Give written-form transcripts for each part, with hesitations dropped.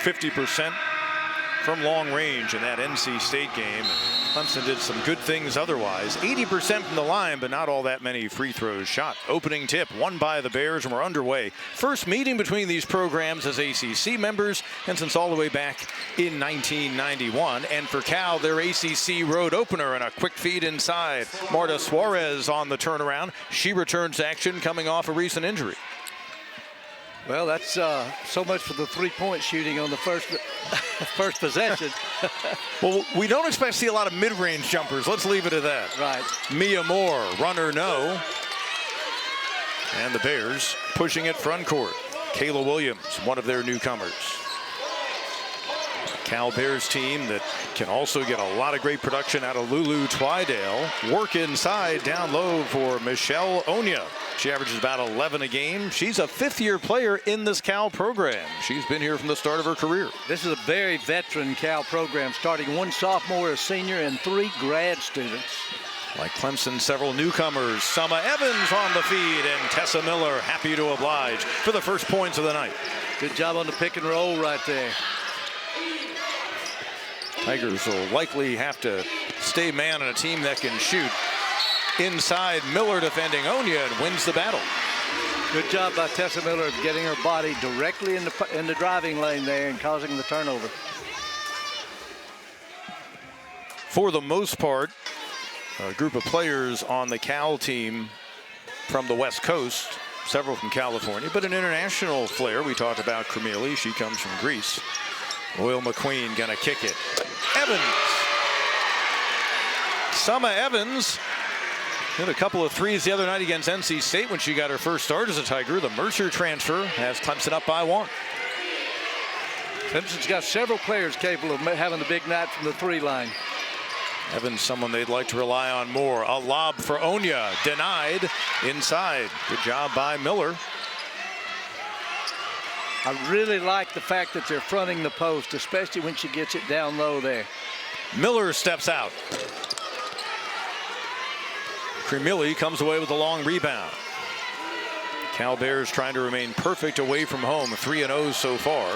50% from long range in that NC State game. Clemson did some good things otherwise. 80% from the line, but not all that many free throws shot. Opening tip won by the Bears, and we're underway. First meeting between these programs as ACC members, and since all the way back in 1991. And for Cal, their ACC road opener, and a quick feed inside. Marta Suarez on the turnaround. She returns to action coming off a recent injury. Well, that's so much for the three-point shooting on the first possession. Well, we don't expect to see a lot of mid-range jumpers. Let's leave it at that. Right. Mia Moore, runner no. And the Bears pushing it front court. Kayla Williams, one of their newcomers. Cal Bears team that can also get a lot of great production out of Lulu Twydale. Work inside, down low for Michelle Onya. She averages about 11 a game. She's a fifth-year player in this Cal program. She's been here from the start of her career. This is a very veteran Cal program, starting one sophomore, a senior, and 3 grad students. Like Clemson, several newcomers. Summer Evans on the feed, and Tessa Miller happy to oblige for the first points of the night. Good job on the pick and roll right there. Tigers will likely have to stay man on a team that can shoot. Inside, Miller defending Onya, and wins the battle. Good job by Tessa Miller of getting her body directly in the driving lane there and causing the turnover. For the most part, a group of players on the Cal team from the West Coast, several from California, but an international flair. We talked about Krimili. She comes from Greece. Royal McQueen gonna kick it. Evans. Summer Evans hit a couple of threes the other night against NC State when she got her first start as a Tiger. The Mercer transfer has Clemson up by 1. Clemson's got several players capable of having the big night from the 3 line. Evans, someone they'd like to rely on more. A lob for Onya, denied inside. Good job by Miller. I really like the fact that they're fronting the post, especially when she gets it down low there. Miller steps out. Krimili comes away with a long rebound. Cal Bears trying to remain perfect away from home, 3-0 so far,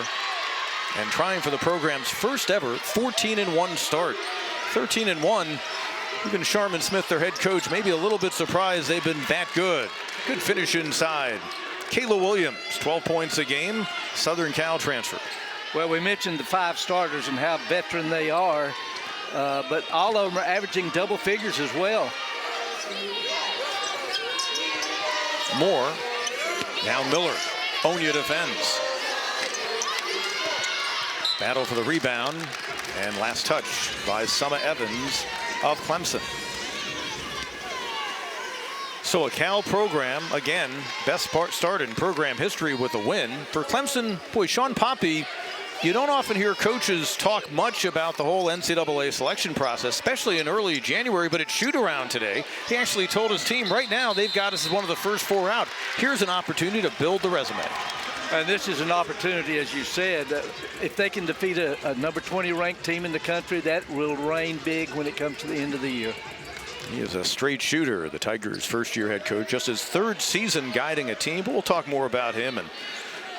and trying for the program's first ever 14-1 start. 13-1. Even Sharman Smith, their head coach, maybe a little bit surprised they've been that good. Good finish inside. Kayla Williams, 12 points a game, Southern Cal transfer. Well, we mentioned the 5 starters and how veteran they are, but all of them are averaging double figures as well. Moore, now Miller. Onya defends. Battle for the rebound, and last touch by Summer Evans of Clemson. So a Cal program, again, best start in program history with a win. For Clemson, boy, Sean Poppy, you don't often hear coaches talk much about the whole NCAA selection process, especially in early January, but at shoot-around today, he actually told his team right now they've got us as one of the first 4 out. Here's an opportunity to build the resume. And this is an opportunity, as you said, if they can defeat a number 20 ranked team in the country, that will reign big when it comes to the end of the year. He is a straight shooter, the Tigers' first-year head coach, just his 3rd season guiding a team, but we'll talk more about him and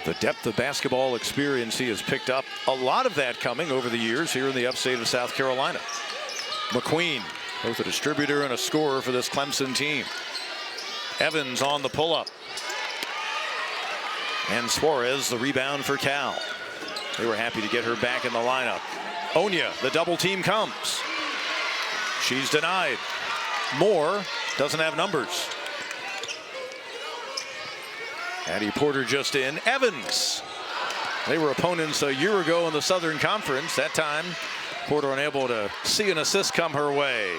the depth of basketball experience he has picked up. A lot of that coming over the years here in the upstate of South Carolina. McQueen, both a distributor and a scorer for this Clemson team. Evans on the pull-up. And Suarez, the rebound for Cal. They were happy to get her back in the lineup. Onya, the double team comes. She's denied. Moore doesn't have numbers. Addie Porter just in. Evans. They were opponents a year ago in the Southern Conference. That time, Porter unable to see an assist come her way.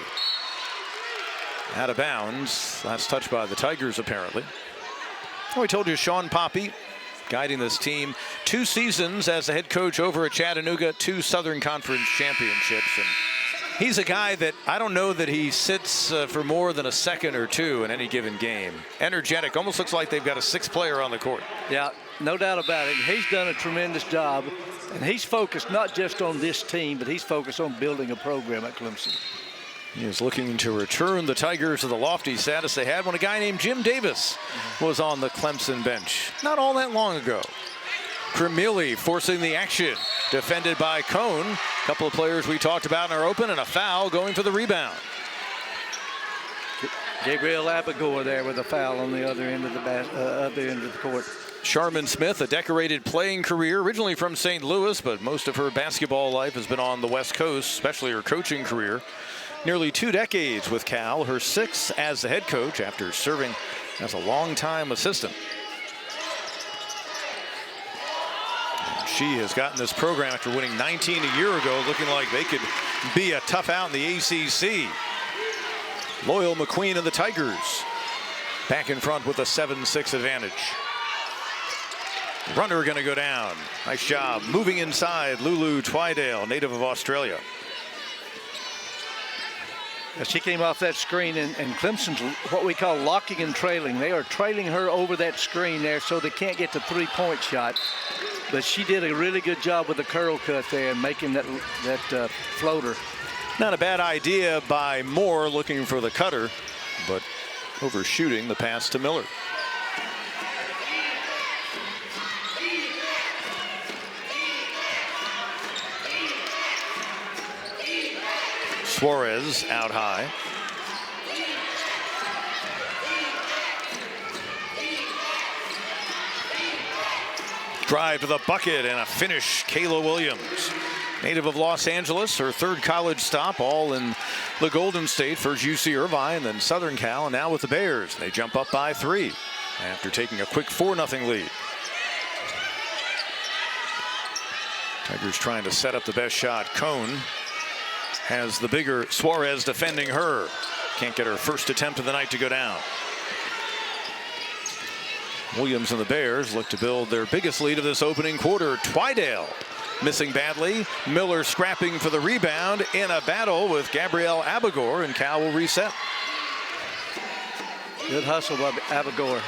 Out of bounds. Last touch by the Tigers, apparently. Oh, we told you Sean Poppy guiding this team 2 seasons as the head coach over at Chattanooga, 2 Southern Conference championships. And he's a guy that I don't know that he sits for more than a second or 2 in any given game. Energetic, almost looks like they've got a 6th player on the court. Yeah, no doubt about it. He's done a tremendous job, and he's focused not just on this team, but he's focused on building a program at Clemson. He is looking to return the Tigers to the lofty status they had when a guy named Jim Davis was on the Clemson bench not all that long ago. Krimili forcing the action. Defended by Cone. A couple of players we talked about in our open, and a foul going for the rebound. Gabriel Abigor there with a foul on the other end of the court. Sharman Smith, a decorated playing career, originally from St. Louis, but most of her basketball life has been on the West Coast, especially her coaching career. Nearly 2 decades with Cal, her 6th as the head coach after serving as a longtime assistant. She has gotten this program after winning 19 a year ago, looking like they could be a tough out in the ACC. Loyal McQueen and the Tigers back in front with a 7-6 advantage. Runner going to go down. Nice job moving inside. Lulu Twydale, native of Australia. She came off that screen, and Clemson's what we call locking and trailing. They are trailing her over that screen there so they can't get the 3-point shot. But she did a really good job with the curl cut there and making that floater. Not a bad idea by Moore looking for the cutter, but overshooting the pass to Miller. Suarez out high. Drive to the bucket and a finish. Kayla Williams, native of Los Angeles, her 3rd college stop, all in the Golden State. First UC Irvine, then Southern Cal, and now with the Bears. They jump up by 3 after taking a quick 4-0 lead. Tigers trying to set up the best shot. Cone has the bigger Suarez defending her. Can't get her first attempt of the night to go down. Williams and the Bears look to build their biggest lead of this opening quarter. Twydale missing badly. Miller scrapping for the rebound in a battle with Gabrielle Abigor, and Cal will reset. Good hustle by Abigor.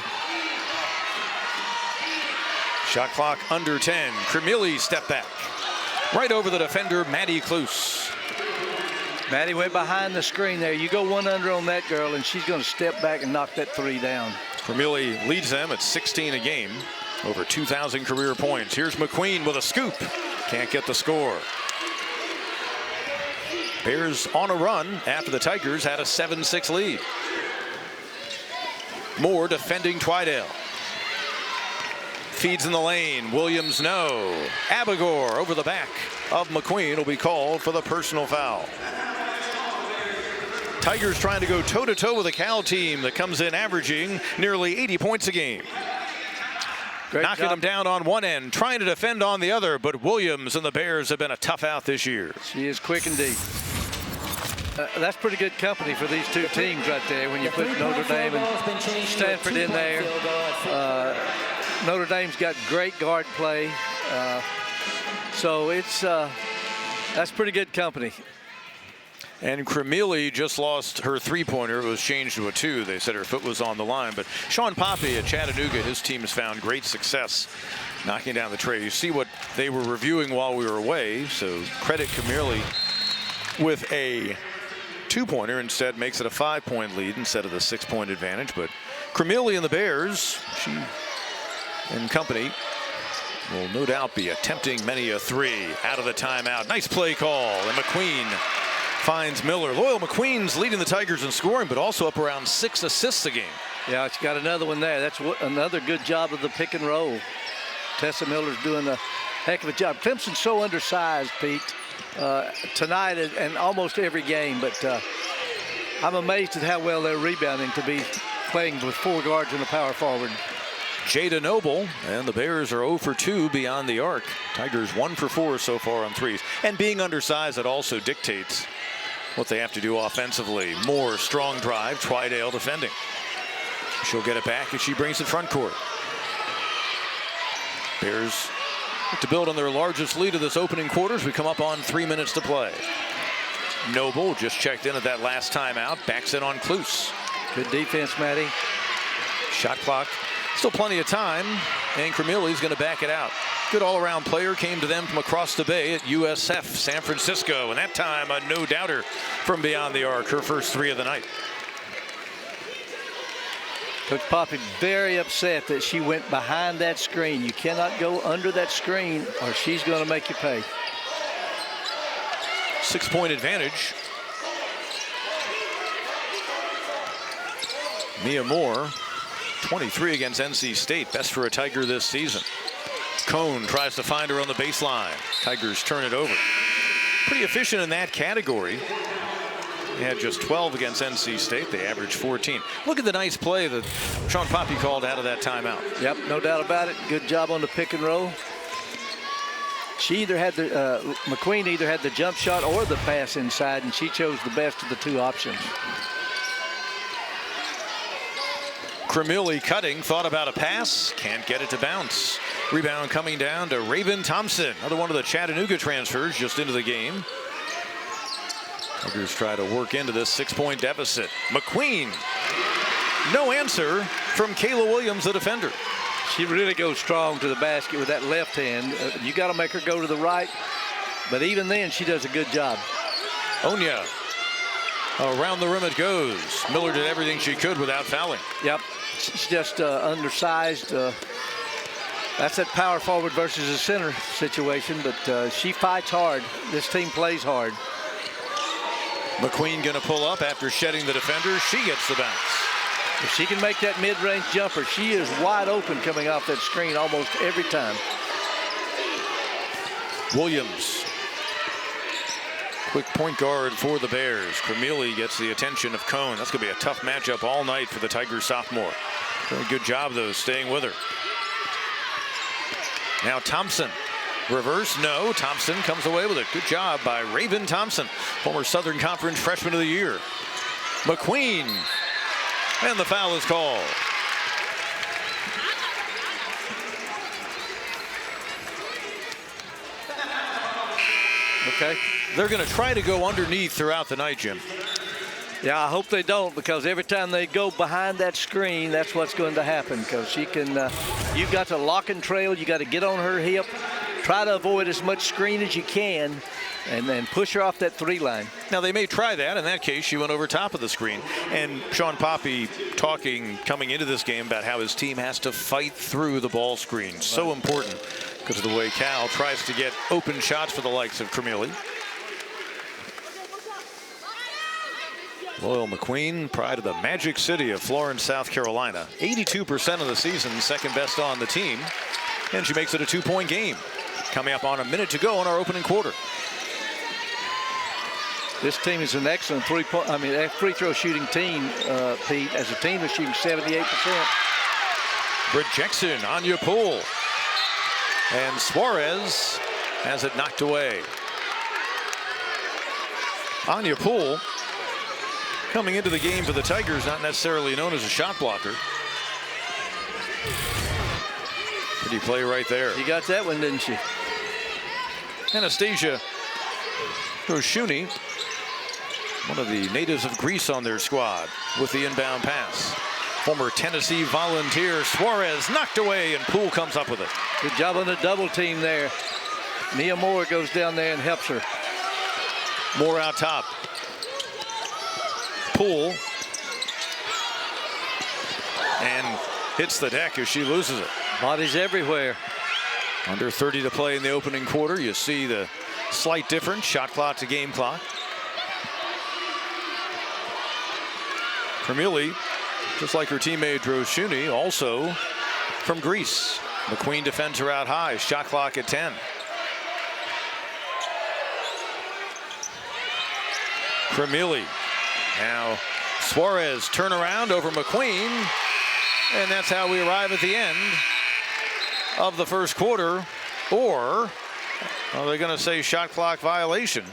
Shot clock under 10. Krimili step back. Right over the defender, Maddie Kluse. Maddie went behind the screen there. You go 1 under on that girl, and she's going to step back and knock that 3 down. Krimili leads them at 16 a game. Over 2,000 career points. Here's McQueen with a scoop. Can't get the score. Bears on a run after the Tigers had a 7-6 lead. Moore defending Twydale. Feeds in the lane. Williams no. Abigor over the back of McQueen will be called for the personal foul. Tigers trying to go toe-to-toe with a Cal team that comes in averaging nearly 80 points a game. Knocking them down on one end, trying to defend on the other, but Williams and the Bears have been a tough out this year. She is quick and deep. That's pretty good company for these 2 teams right there when you put Notre Dame and Stanford in there. Notre Dame's got great guard play, so it's that's pretty good company. And Krimili just lost her 3-pointer. It was changed to a 2. They said her foot was on the line. But Sean Poppy at Chattanooga, his team has found great success knocking down the tray. You see what they were reviewing while we were away. So credit Krimili with a 2-pointer. Instead makes it a 5-point lead instead of the 6-point advantage. But Krimili and the Bears, she and company, will no doubt be attempting many a 3 out of the timeout. Nice play call. And McQueen finds Miller. Loyal McQueen's leading the Tigers in scoring, but also up around 6 assists a game. Yeah, she got another one there. That's another good job of the pick and roll. Tessa Miller's doing a heck of a job. Clemson's so undersized, Pete, tonight and almost every game, but I'm amazed at how well they're rebounding to be playing with 4 guards and a power forward. Jada Noble and the Bears are 0 for 2 beyond the arc. Tigers 1 for 4 so far on 3s. And being undersized, it also dictates what they have to do offensively. More strong drive. Twydale defending. She'll get it back as she brings it front court. Bears look to build on their largest lead of this opening quarter as we come up on 3 minutes to play. Noble just checked in at that last timeout. Backs in on Kluse. Good defense, Maddie. Shot clock. Still plenty of time, and Krimili's going to back it out. Good all-around player came to them from across the bay at USF San Francisco, and that time a no-doubter from beyond the arc, her first 3 of the night. Coach Poppy very upset that she went behind that screen. You cannot go under that screen or she's going to make you pay. 6-point advantage. Mia Moore, 23 against NC State. Best for a Tiger this season. Cone tries to find her on the baseline. Tigers turn it over. Pretty efficient in that category. They had just 12 against NC State. They averaged 14. Look at the nice play that Sean Poppy called out of that timeout. Yep, no doubt about it. Good job on the pick and roll. She either had the McQueen either had the jump shot or the pass inside, and she chose the best of the two options. Krimili cutting, thought about a pass, can't get it to bounce. Rebound coming down to Raven Thompson, another one of the Chattanooga transfers just into the game. Tigers try to work into this 6-point deficit. McQueen, no answer from Kayla Williams, the defender. She really goes strong to the basket with that left hand. You got to make her go to the right, but even then she does a good job. Onya, around the rim it goes. Miller did everything she could without fouling. Yep, she's just undersized. That's that power forward versus a center situation, but she fights hard. This team plays hard. McQueen going to pull up after shedding the defender. She gets the bounce. If she can make that mid-range jumper, she is wide open coming off that screen almost every time. Williams, quick point guard for the Bears. Krimili gets the attention of Cone. That's going to be a tough matchup all night for the Tigers sophomore. Very good job, though, staying with her. Now Thompson. Reverse, no. Thompson comes away with it. Good job by Raven Thompson, former Southern Conference Freshman of the Year. McQueen, and the foul is called. Okay. They're going to try to go underneath throughout the night, Jim. Yeah, I hope they don't, because every time they go behind that screen, that's what's going to happen. Because she can, you've got to lock and trail. You got to get on her hip, try to avoid as much screen as you can, and then push her off that 3 line. Now they may try that. In that case, she went over top of the screen. And Sean Poppy talking coming into this game about how his team has to fight through the ball screen. So important because of the way Cal tries to get open shots for the likes of Krimili. Loyal McQueen, pride of the Magic City of Florence, South Carolina. 82% of the season, second best on the team. And she makes it a 2-point game. Coming up on a minute to go in our opening quarter. This team is an excellent free throw shooting team, Pete. As a team, they're shooting 78%. Britt Jackson, Anya Poole. And Suarez has it knocked away. Anya Poole, coming into the game for the Tigers, not necessarily known as a shot blocker. Pretty play right there. You got that one, didn't you? Anastasia Roshuni, one of the natives of Greece on their squad, with the inbound pass. Former Tennessee Volunteer Suarez knocked away, and Poole comes up with it. Good job on the double team there. Mia Moore goes down there and helps her. Moore out top. Poole. And hits the deck as she loses it. Bodies everywhere. Under 30 to play in the opening quarter. You see the slight difference, shot clock to game clock. Krimili, just like her teammate Droshuni, also from Greece. McQueen defends her out high, shot clock at 10. Krimili. Now Suarez turnaround over McQueen, and that's how we arrive at the end of the first quarter. Or are they going to say shot clock violation?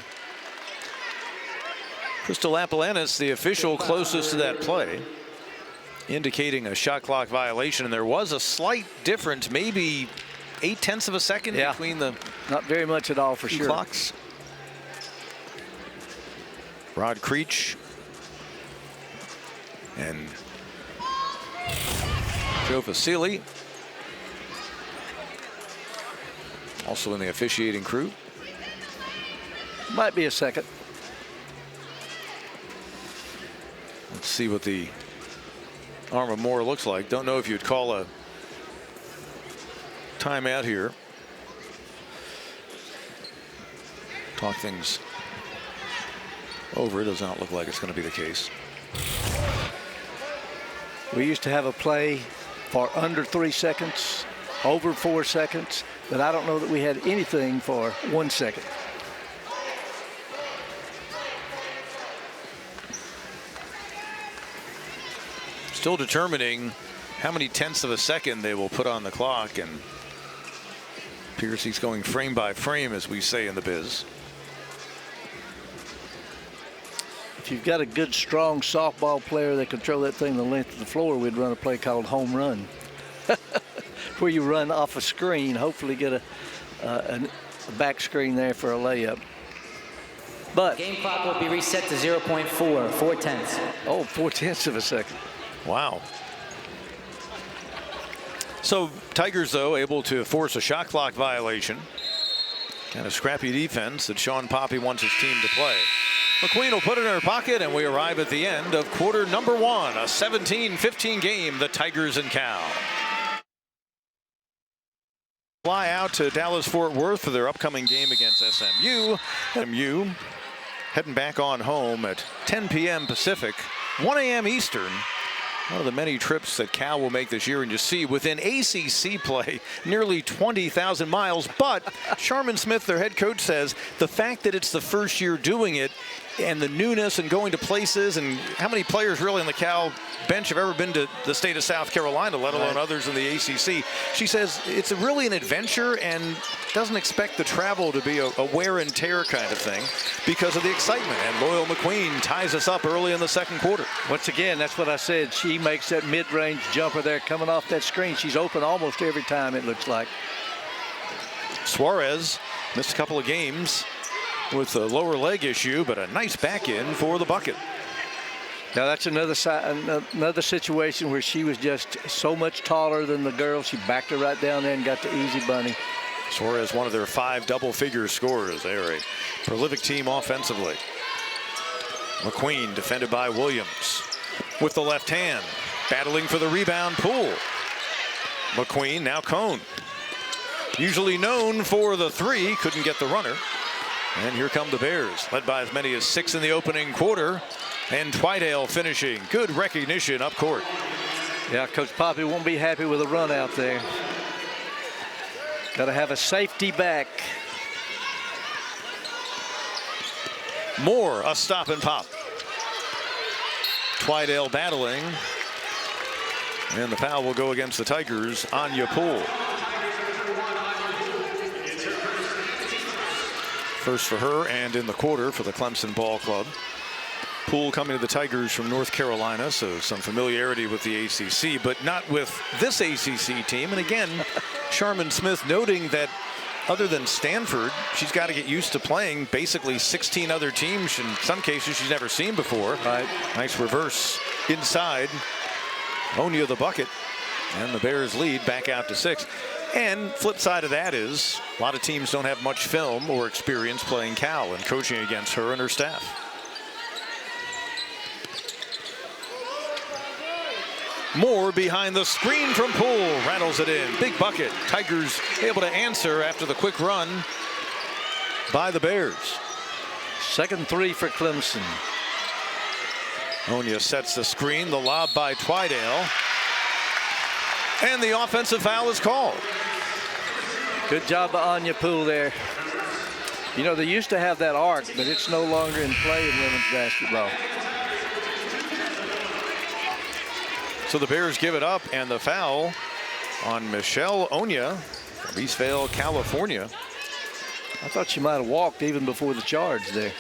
Crystal Apalanis, the official closest to that play, indicating a shot clock violation, and there was a slight difference, maybe 0.8 of a second between the not very much at all for sure clocks. Rod Creech and Joe Vasili also in the officiating crew. Might be a second. Let's see what the arm of Moore looks like. Don't know if you'd call a timeout here. Talk things over. It does not look like it's going to be the case. We used to have a play for under 3 seconds, over 4 seconds, but I don't know that we had anything for 1 second. Still determining how many tenths of a second they will put on the clock, and Piercy's going frame by frame, as we say in the biz. If you've got a good, strong softball player that can throw that thing the length of the floor, we'd run a play called home run, where you run off a screen, hopefully get a back screen there for a layup. But game clock will be reset to 0.4, 4 tenths. Oh, 4 tenths of a second. Wow. So Tigers, though, able to force a shot clock violation. Kind of scrappy defense that Sean Poppy wants his team to play. McQueen will put it in her pocket, and we arrive at the end of quarter number 1, a 17-15 game, the Tigers and Cal. Fly out to Dallas-Fort Worth for their upcoming game against SMU. SMU heading back on home at 10 p.m. Pacific, 1 a.m. Eastern. One of the many trips that Cal will make this year, and you see within ACC play nearly 20,000 miles. But Sharman Smith, their head coach, says the fact that it's the first year doing it and the newness and going to places, and how many players really on the Cal bench have ever been to the state of South Carolina, let alone others in the ACC. She says it's really an adventure and doesn't expect the travel to be a wear and tear kind of thing because of the excitement. And Loyal McQueen ties us up early in the second quarter. Once again, that's what I said. She makes that mid-range jumper there coming off that screen. She's open almost every time, it looks like. Suarez missed a couple of games with a lower leg issue, but a nice back in for the bucket. Now that's another situation where she was just so much taller than the girl. She backed her right down there and got the easy bunny. Suarez, one of their 5 double-figure scorers. They're a prolific team offensively. McQueen defended by Williams with the left hand, battling for the rebound. Poole. McQueen, now Cone. Usually known for the 3, couldn't get the runner. And here come the Bears, led by as many as 6 in the opening quarter. And Twydale finishing. Good recognition up court. Yeah, Coach Poppy won't be happy with a run out there. Got to have a safety back. Moore, a stop and pop. Twydale battling. And the foul will go against the Tigers. Anya Poole. First for her, and in the quarter for the Clemson Ball Club. Poole coming to the Tigers from North Carolina, so some familiarity with the ACC, but not with this ACC team. And again, Sharman Smith noting that other than Stanford, she's got to get used to playing basically 16 other teams, in some cases she's never seen before. Right. Nice reverse inside. Onya the bucket, and the Bears lead back out to 6. And flip side of that is a lot of teams don't have much film or experience playing Cal and coaching against her and her staff. Moore behind the screen from Poole, rattles it in. Big bucket. Tigers able to answer after the quick run by the Bears. Second 3 for Clemson. Onya sets the screen, the lob by Twydale. And the offensive foul is called. Good job by Anya Poole there. You know, they used to have that arc, but it's no longer in play in women's basketball. So the Bears give it up, and the foul on Michelle Onya from Eastvale, California. I thought she might have walked even before the charge there.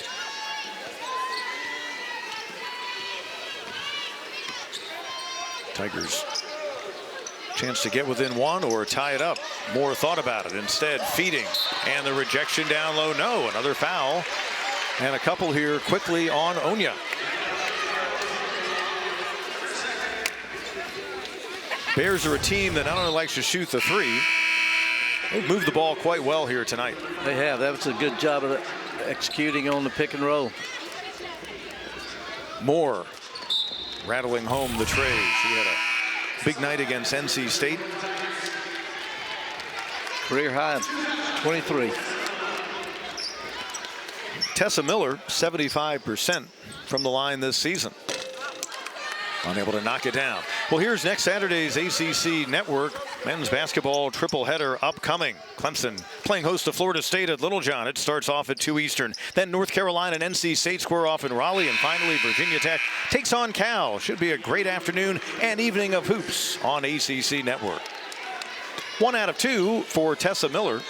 Tigers chance to get within 1 or tie it up. Moore thought about it, instead feeding, and the rejection down low. No, another foul, and a couple here quickly on Onya. Bears are a team that not only likes to shoot the 3, they've moved the ball quite well here tonight. They have. That was a good job of executing on the pick and roll. Moore rattling home the tray. She had a big night against NC State. Career high, 23. Tessa Miller, 75% from the line this season. Unable to knock it down. Well, here's next Saturday's ACC Network men's basketball triple-header upcoming. Clemson playing host to Florida State at Littlejohn. It starts off at 2 Eastern. Then North Carolina and NC State square off in Raleigh. And finally, Virginia Tech takes on Cal. Should be a great afternoon and evening of hoops on ACC Network. 1 out of 2 for Tessa Miller.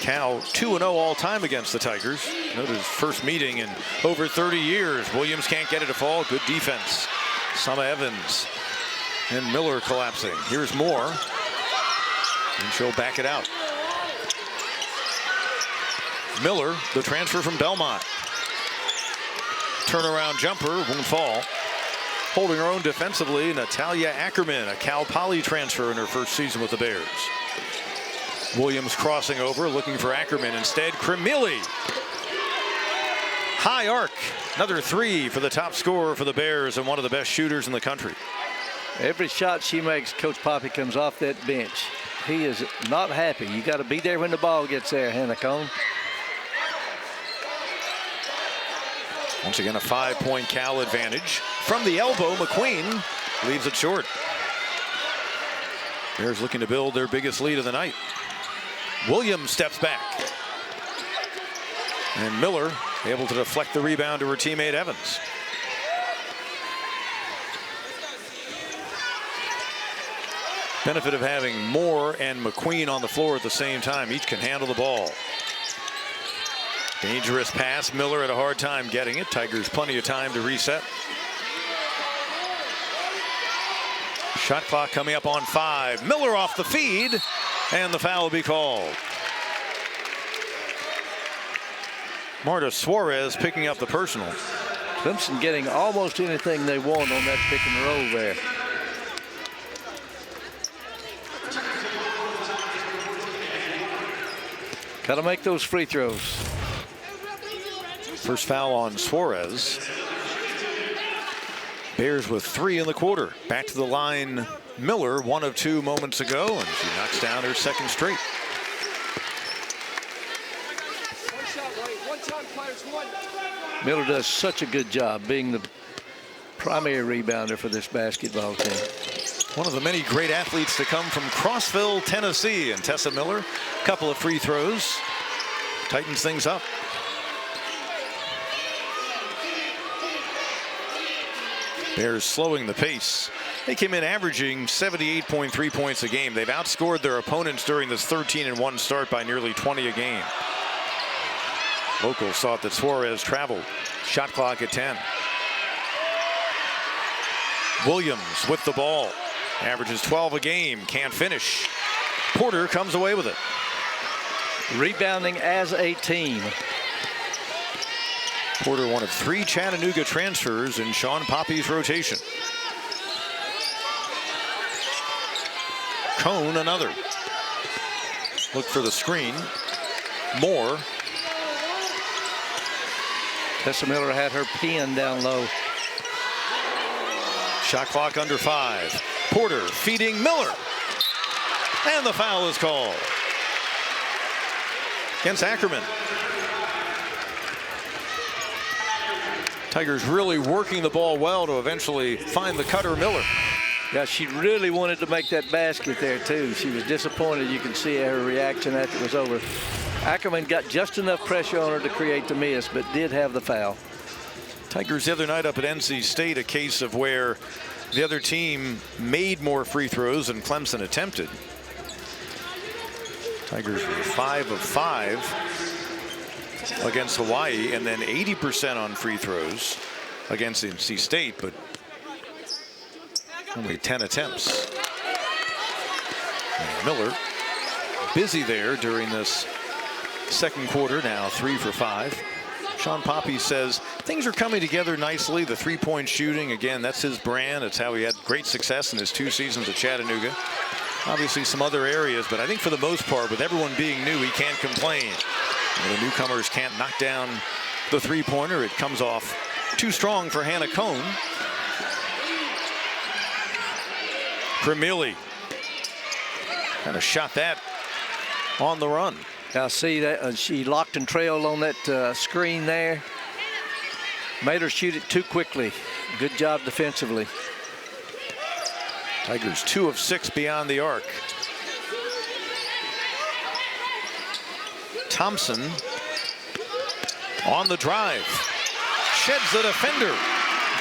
Cal 2-0 all time against the Tigers. Noted his first meeting in over 30 years. Williams can't get it to fall. Good defense. Summer Evans and Miller collapsing. Here's Moore. And she'll back it out. Miller, the transfer from Belmont. Turnaround jumper, won't fall. Holding her own defensively, Natalia Ackerman, a Cal Poly transfer in her first season with the Bears. Williams crossing over, looking for Ackerman. Instead, Krimili. High arc. Another 3 for the top scorer for the Bears and one of the best shooters in the country. Every shot she makes, Coach Poppy comes off that bench. He is not happy. You got to be there when the ball gets there, Hannah Cone. Once again, a 5-point Cal advantage. From the elbow, McQueen leaves it short. Bears looking to build their biggest lead of the night. Williams steps back. And Miller able to deflect the rebound to her teammate Evans. Benefit of having Moore and McQueen on the floor at the same time. Each can handle the ball. Dangerous pass. Miller had a hard time getting it. Tigers plenty of time to reset. Shot clock coming up on 5. Miller off the feed. And the foul will be called. Marta Suarez picking up the personal. Clemson getting almost anything they want on that pick and roll there. Got to make those free throws. First foul on Suarez. Bears with 3 in the quarter. Back to the line, Miller, 1 of 2 moments ago, and she knocks down her second straight. Miller does such a good job being the primary rebounder for this basketball team. One of the many great athletes to come from Crossville, Tennessee, and Tessa Miller. A couple of free throws. Tightens things up. Bears slowing the pace. They came in averaging 78.3 points a game. They've outscored their opponents during this 13-1 start by nearly 20 a game. Locals thought that Suarez traveled. Shot clock at 10. Williams with the ball. Averages 12 a game. Can't finish. Porter comes away with it. Rebounding as a team. Porter, one of 3 Chattanooga transfers in Sean Poppy's rotation. Cone, another. Look for the screen. Moore. Tessa Miller had her pin down low. Shot clock under 5. Porter feeding Miller. And the foul is called against Ackerman. Tigers really working the ball well to eventually find the cutter, Miller. Yeah, she really wanted to make that basket there, too. She was disappointed. You can see her reaction after it was over. Ackerman got just enough pressure on her to create the miss, but did have the foul. Tigers the other night up at NC State, a case of where the other team made more free throws than Clemson attempted. Tigers were 5 of 5 against Hawaii, and then 80% on free throws against NC State, but only 10 attempts. And Miller busy there during this second quarter, now 3 for 5. Sean Poppy says things are coming together nicely. The 3-point shooting, again, that's his brand. It's how he had great success in his 2 seasons at Chattanooga. Obviously some other areas, but I think for the most part, with everyone being new, he can't complain. The newcomers can't knock down the three-pointer. It comes off too strong for Hannah Cohn. Krimili kind of shot that on the run. I see that she locked and trailed on that screen there. Made her shoot it too quickly. Good job defensively. Tigers 2 of 6 beyond the arc. Thompson on the drive. Sheds the defender.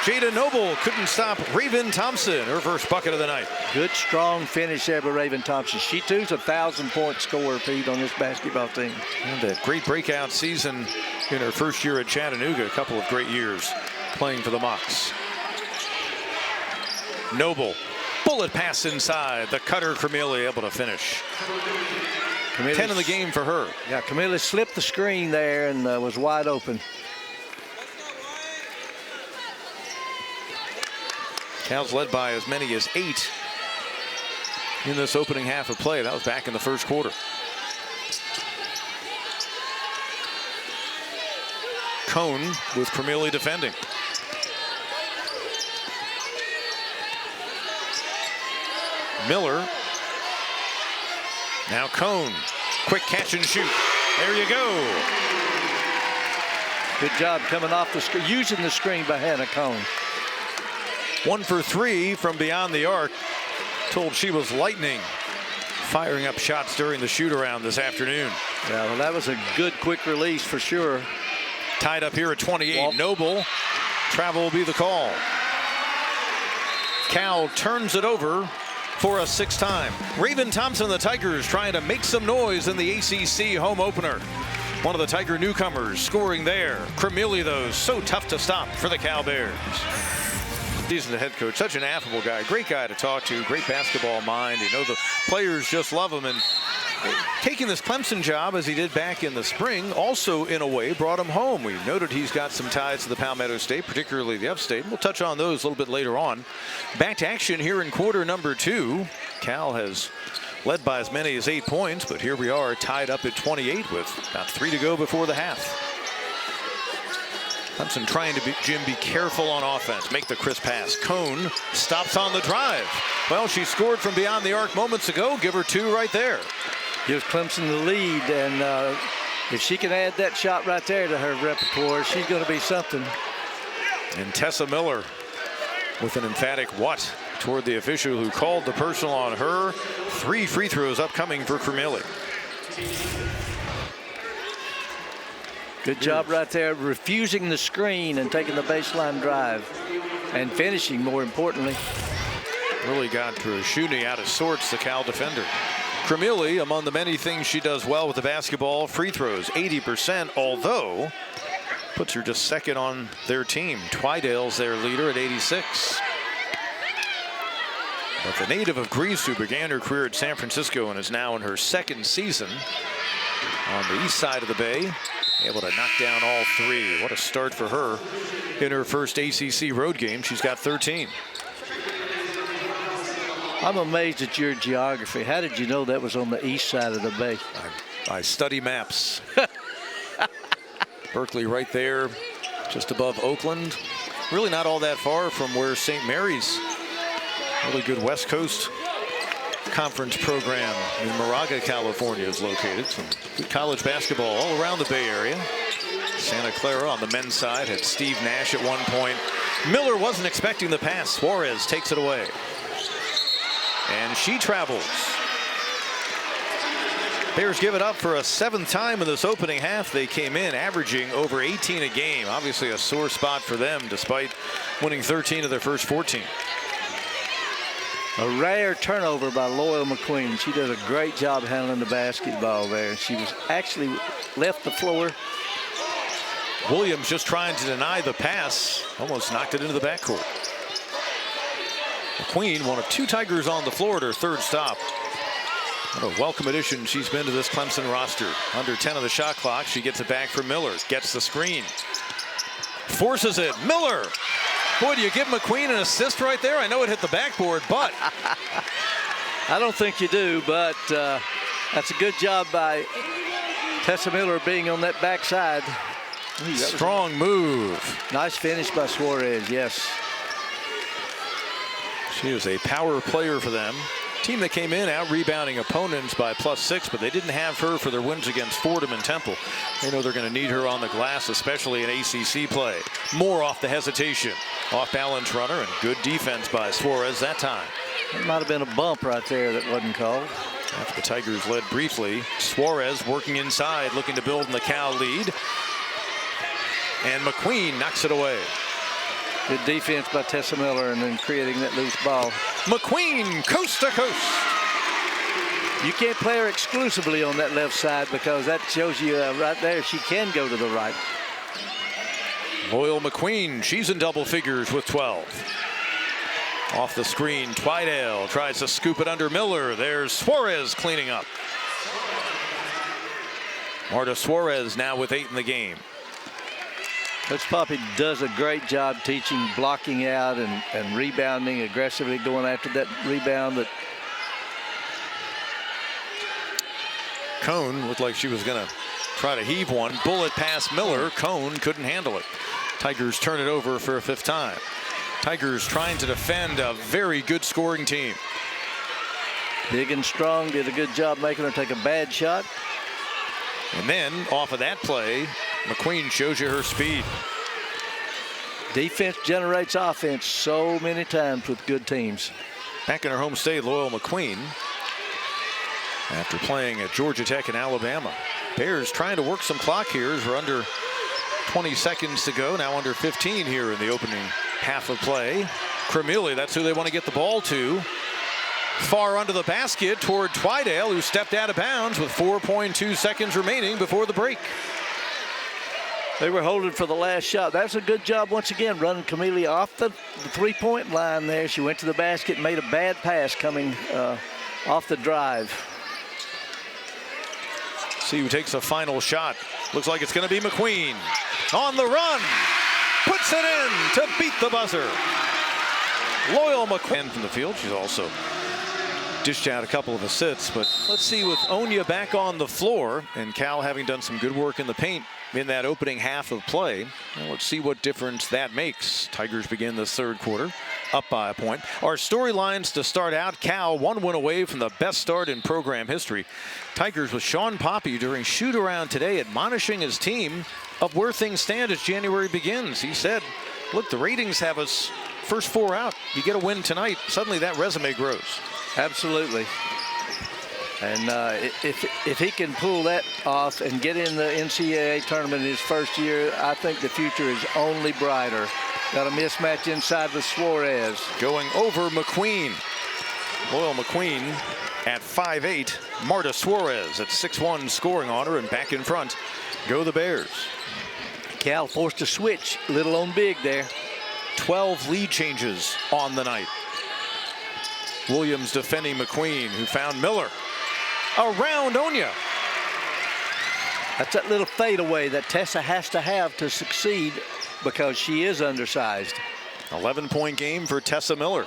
Jada Noble couldn't stop Raven Thompson, her first bucket of the night. Good, strong finish there by Raven Thompson. She too's a 1,000-point scorer, Pete, on this basketball team. And that great breakout season in her first year at Chattanooga. A couple of great years playing for the Mocs. Noble, bullet pass inside. The cutter, Krimili, able to finish. 10 in the game for her. Yeah, Krimili slipped the screen there and was wide open. Cal's led by as many as 8 in this opening half of play. That was back in the first quarter. Cohn with Krimili defending. Miller. Now Cohn. Quick catch and shoot. There you go. Good job coming off the screen, using the screen by Hannah Cohn. 1 for 3 from beyond the arc. Told she was lightning. Firing up shots during the shoot-around this afternoon. Yeah, well, that was a good quick release for sure. Tied up here at 28. Noble. Travel will be the call. Cal turns it over for a 6th time. Raven Thompson, the Tigers, trying to make some noise in the ACC home opener. One of the Tiger newcomers scoring there. Krimili, though, so tough to stop for the Cal Bears. He's the head coach, such an affable guy, great guy to talk to, great basketball mind. You know, the players just love him. And taking this Clemson job as he did back in the spring also, in a way, brought him home. We noted he's got some ties to the Palmetto State, particularly the upstate. We'll touch on those a little bit later on. Back to action here in quarter number 2. Cal has led by as many as 8 points, but here we are tied up at 28 with about 3 to go before the half. Clemson trying to, be careful on offense. Make the crisp pass. Cohn stops on the drive. Well, she scored from beyond the arc moments ago. Give her 2 right there. Gives Clemson the lead, and if she can add that shot right there to her repertoire, she's going to be something. And Tessa Miller with an emphatic what toward the official who called the personal on her. 3 free throws upcoming for Krimili. Good job right there, refusing the screen and taking the baseline drive and finishing, more importantly. Really got Shuni out of sorts, the Cal defender. Krimili, among the many things she does well with the basketball, free throws 80%, although puts her just 2nd on their team. Twydale's their leader at 86. But the native of Greece, who began her career at San Francisco and is now in her 2nd season on the east side of the Bay, able to knock down all 3. What a start for her in her first ACC road game. She's got 13. I'm amazed at your geography. How did you know that was on the east side of the bay? I study maps. Berkeley right there, just above Oakland. Really not all that far from where St. Mary's, really good West Coast conference program in Moraga, California is located. Some good college basketball all around the Bay Area. Santa Clara on the men's side had Steve Nash at one point. Miller wasn't expecting the pass. Suarez takes it away. And she travels. Bears give it up for a 7th time in this opening half. They came in averaging over 18 a game. Obviously a sore spot for them despite winning 13 of their first 14. A rare turnover by Loyal McQueen. She does a great job handling the basketball there. She was actually left the floor. Williams just trying to deny the pass. Almost knocked it into the backcourt. McQueen, one of 2 Tigers on the floor at her 3rd stop. What a welcome addition she's been to this Clemson roster. Under 10 of the shot clock. She gets it back from Miller. Gets the screen. Forces it. Miller. Boy, do you give McQueen an assist right there? I know it hit the backboard, but. I don't think you do, but that's a good job by Tessa Miller being on that backside. Strong move. Nice finish by Suarez, yes. She is a power player for them. Team that came in out rebounding opponents by +6, but they didn't have her for their wins against Fordham and Temple. They know they're going to need her on the glass, especially in ACC play. Moore off the hesitation. Off balance runner and good defense by Suarez that time. It might have been a bump right there that wasn't called. After the Tigers led briefly, Suarez working inside, looking to build in the Cal lead. And McQueen knocks it away. Good defense by Tessa Miller and then creating that loose ball. McQueen coast to coast. You can't play her exclusively on that left side because that shows you right there she can go to the right. Loyal McQueen, she's in double figures with 12. Off the screen, Twydale tries to scoop it under Miller. There's Suarez cleaning up. Marta Suarez now with 8 in the game. Coach Poppy does a great job teaching blocking out and rebounding, aggressively going after that rebound. That Cone looked like she was going to try to heave one. Bullet past Miller. Cone couldn't handle it. Tigers turn it over for a 5th time. Tigers trying to defend a very good scoring team. Big and strong, did a good job making her take a bad shot. And then off of that play, McQueen shows you her speed. Defense generates offense so many times with good teams. Back in her home state, Loyal McQueen, after playing at Georgia Tech and Alabama. Bears trying to work some clock here as we're under 20 seconds to go. Now under 15 here in the opening half of play. Krimili, that's who they want to get the ball to. Far under the basket toward Twydale, who stepped out of bounds with 4.2 seconds remaining before the break. They were holding for the last shot. That's a good job once again, running Krimili off the 3-point line there. She went to the basket and made a bad pass coming off the drive. See who takes a final shot. Looks like it's going to be McQueen. On the run. Puts it in to beat the buzzer. Loyal McQueen from the field. She's also dished out a couple of assists, but let's see with Onya back on the floor and Cal having done some good work in the paint in that opening half of play. Now let's see what difference that makes. Tigers begin the 3rd quarter up by a point. Our storylines to start out: Cal 1 win away from the best start in program history. Tigers with Sean Poppy during shoot around today admonishing his team of where things stand as January begins. He said, look, the ratings have us first 4 out. You get a win tonight, suddenly that resume grows. Absolutely. And if he can pull that off and get in the NCAA tournament in his first year, I think the future is only brighter. Got a mismatch inside with Suarez. Going over McQueen. Loyal McQueen at 5'8". Marta Suarez at 6'1", scoring on her, and back in front go the Bears. Cal forced to switch, little on big there. 12 lead changes on the night. Williams defending McQueen, who found Miller. Around Onya. That's that little fadeaway that Tessa has to have to succeed because she is undersized. 11-point game for Tessa Miller.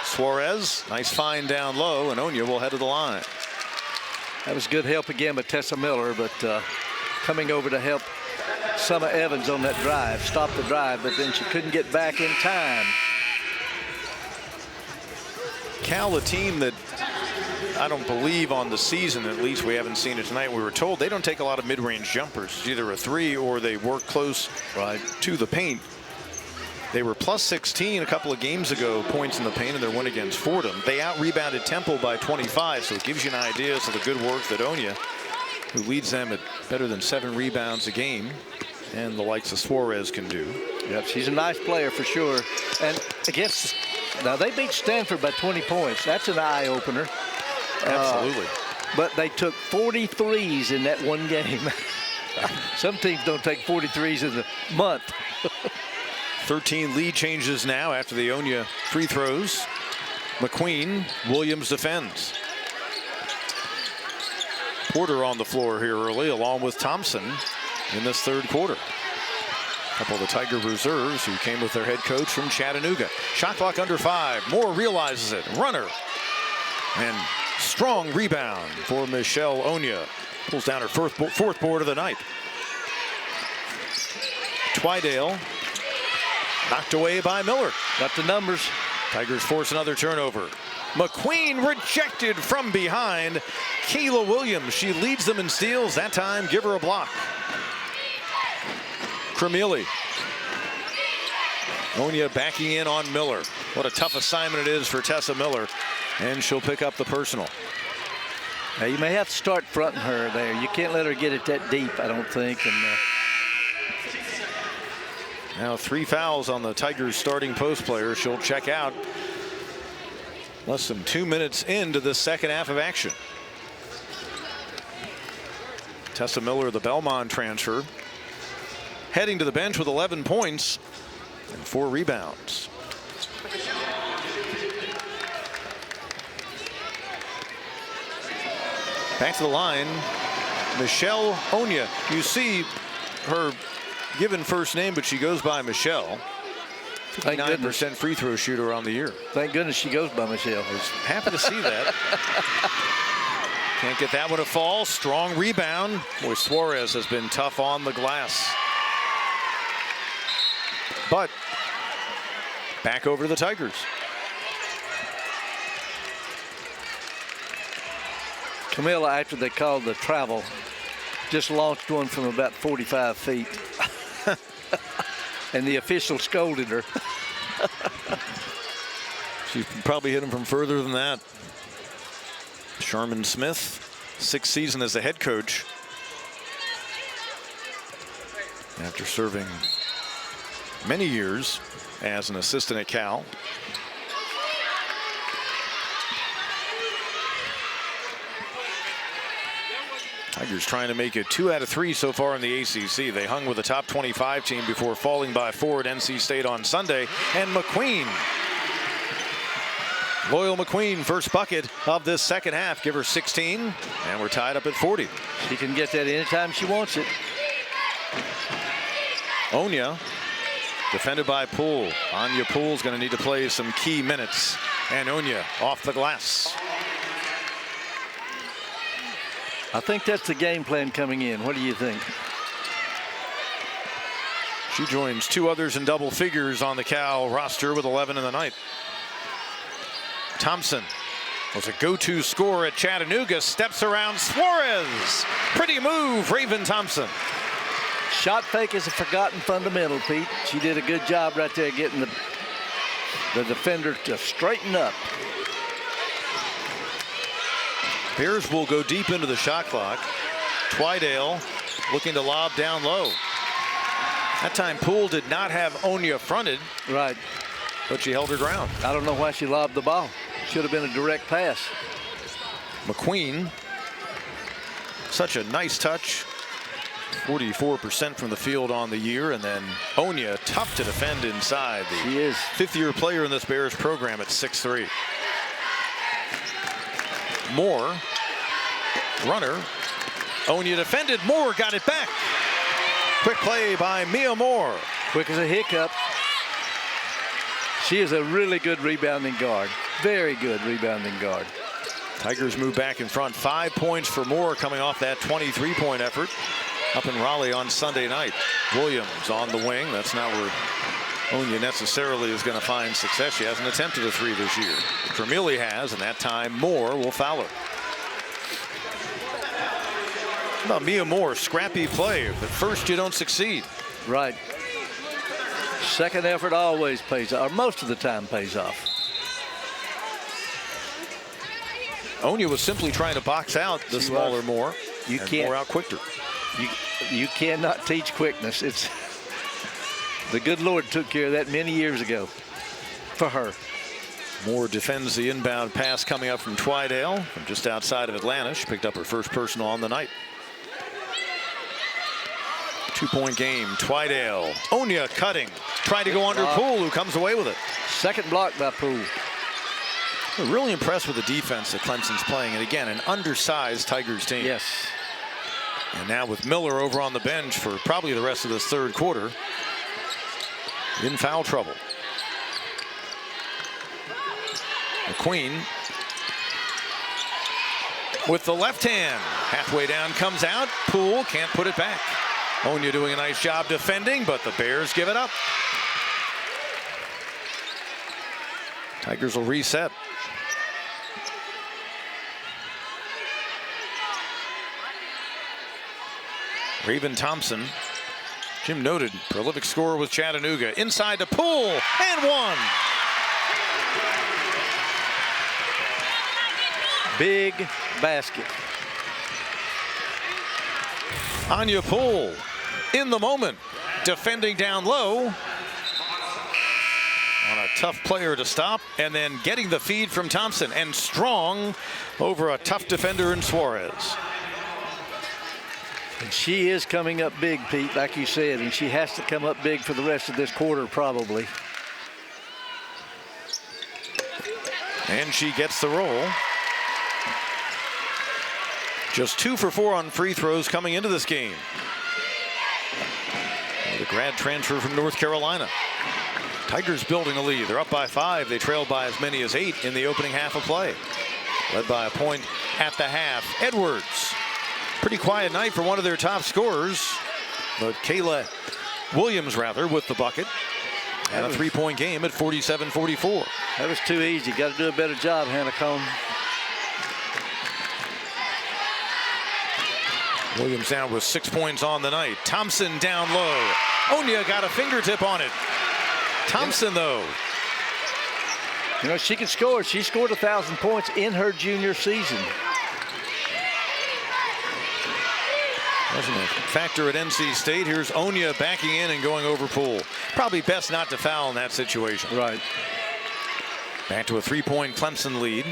Suarez, nice find down low, and Onya will head to the line. That was good help again by Tessa Miller, but coming over to help Summer Evans on that drive, stopped the drive, but then she couldn't get back in time. Cal, a team that I don't believe on the season, at least we haven't seen it tonight. We were told they don't take a lot of mid-range jumpers. It's either a 3 or they work close to the paint. They were +16 a couple of games ago, points in the paint in their win against Fordham. They out-rebounded Temple by 25, so it gives you an idea of the good work that Onya, who leads them at better than 7 rebounds a game, and the likes of Suarez can do. Yep, she's a nice player for sure. And against, now they beat Stanford by 20 points. That's an eye-opener. Absolutely. But they took 43s in that one game. Some teams don't take 43s in a month. 13 lead changes now after the Onya free throws. McQueen, Williams defends. Porter on the floor here early, along with Thompson in this 3rd quarter. A couple of the Tiger reserves who came with their head coach from Chattanooga. Shot clock under 5. Moore realizes it. Runner. And strong rebound for Michelle Onya. Pulls down her fourth board of the night. Twydale knocked away by Miller. Got the numbers. Tigers force another turnover. McQueen rejected from behind. Kayla Williams, she leads them in steals. That time, give her a block. Krimili. Onya backing in on Miller. What a tough assignment it is for Tessa Miller. And she'll pick up the personal. Now you may have to start fronting her there. You can't let her get it that deep, I don't think. And now 3 fouls on the Tigers starting post player. She'll check out less than 2 minutes into the second half of action. Tessa Miller, the Belmont transfer, heading to the bench with 11 points and 4 rebounds. Back to the line, Michelle Onya. You see her given first name, but she goes by Michelle. 59% free throw shooter on the year. Thank goodness she goes by Michelle. I was happy to see that. Can't get that one to fall. Strong rebound. Boy, Suarez has been tough on the glass. But back over to the Tigers. Camilla, after they called the travel, just launched one from about 45 feet. And the official scolded her. She probably hit him from further than that. Sherman Smith, 6th season as the head coach. After serving many years as an assistant at Cal. Tigers trying to make it 2 out of 3 so far in the ACC. They hung with a top 25 team before falling by 4 at NC State on Sunday. And McQueen, Loyal McQueen, first bucket of this second half. Give her 16, and we're tied up at 40. She can get that anytime she wants it. Onya, defended by Poole. Anya Poole's going to need to play some key minutes. And Onya off the glass. I think that's the game plan coming in. What do you think? She joins 2 others in double figures on the Cal roster with 11 in the night. Thompson was a go-to scorer at Chattanooga. Steps around Suarez. Pretty move, Raven Thompson. Shot fake is a forgotten fundamental, Pete. She did a good job right there getting the defender to straighten up. Bears will go deep into the shot clock. Twydale looking to lob down low. That time Poole did not have Onya fronted. Right. But she held her ground. I don't know why she lobbed the ball. Should have been a direct pass. McQueen, such a nice touch. 44% from the field on the year. And then Onya, tough to defend inside. She is. 5th-year player in this Bears program at 6'3". Moore, runner. Onya defended. Moore got it back. Quick play by Mia Moore. Quick as a hiccup. She is a really good rebounding guard. Very good rebounding guard. Tigers move back in front. 5 points for Moore coming off that 23-point effort up in Raleigh on Sunday night. Williams on the wing. That's not where Onya necessarily is going to find success. She hasn't attempted a 3 this year. Krimili has, and that time Moore will foul her. How about Mia Moore? Scrappy play. But first you don't succeed. Right. Second effort always pays off, or most of the time pays off. Onya was simply trying to box out the smaller Moore. You can't. Moore out-quicked her. You cannot teach quickness. It's the good Lord took care of that many years ago for her. Moore defends the inbound pass coming up from Twydale from just outside of Atlanta. She picked up her first personal on the night. 2-point game. Twydale. Onya cutting. Trying to go under Poole, who comes away with it. Second block by Poole. We're really impressed with the defense that Clemson's playing. And again, an undersized Tigers team. Yes. And now with Miller over on the bench for probably the rest of this third quarter, in foul trouble. McQueen. with the left hand. Halfway down, comes out. Poole can't put it back. Onya doing a nice job defending, but the Bears give it up. Tigers will reset. Raven Thompson. Jim noted, prolific scorer with Chattanooga. Inside to Poole, and one. Big basket. Anya Poole in the moment, defending down low. On a tough player to stop, and then getting the feed from Thompson, and strong over a tough defender in Suarez. And she is coming up big, Pete, like you said, and she has to come up big for the rest of this quarter, probably. And she gets the roll. Just 2 for 4 on free throws coming into this game. The grad transfer from North Carolina. Tigers building a lead. They're up by 5. They trailed by as many as 8 in the opening half of play. Led by a point at the half. Edwards. Pretty quiet night for one of their top scorers, but Kayla Williams with the bucket, and a 3-point game at 47-44. That was too easy. Got to do a better job, Hannah Cone. Williams now with 6 points on the night. Thompson down low. Onya got a fingertip on it. Thompson, though. You know, she can score. She scored 1,000 points in her junior season. Wasn't a factor at NC State. Here's Onya backing in and going over Poole. Probably best not to foul in that situation. Right. Back to a 3-point Clemson lead.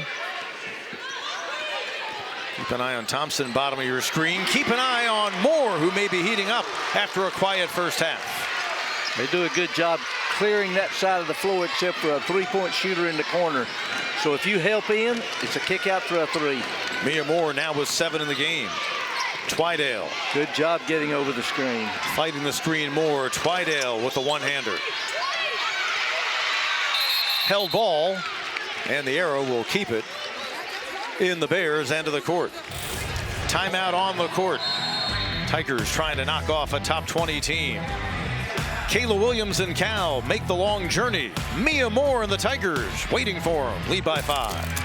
Keep an eye on Thompson, bottom of your screen. Keep an eye on Moore, who may be heating up after a quiet first half. They do a good job clearing that side of the floor, except for a 3-point shooter in the corner. So if you help in, it's a kick out for a 3. Mia Moore now with 7 in the game. Twydale. Good job getting over the screen. Fighting the screen more. Twydale with the one-hander. Held ball, and the arrow will keep it in the Bears' end of the court. Timeout on the court. Tigers trying to knock off a top 20 team. Kayla Williams and Cal make the long journey. Mia Moore and the Tigers waiting for them. Lead by 5.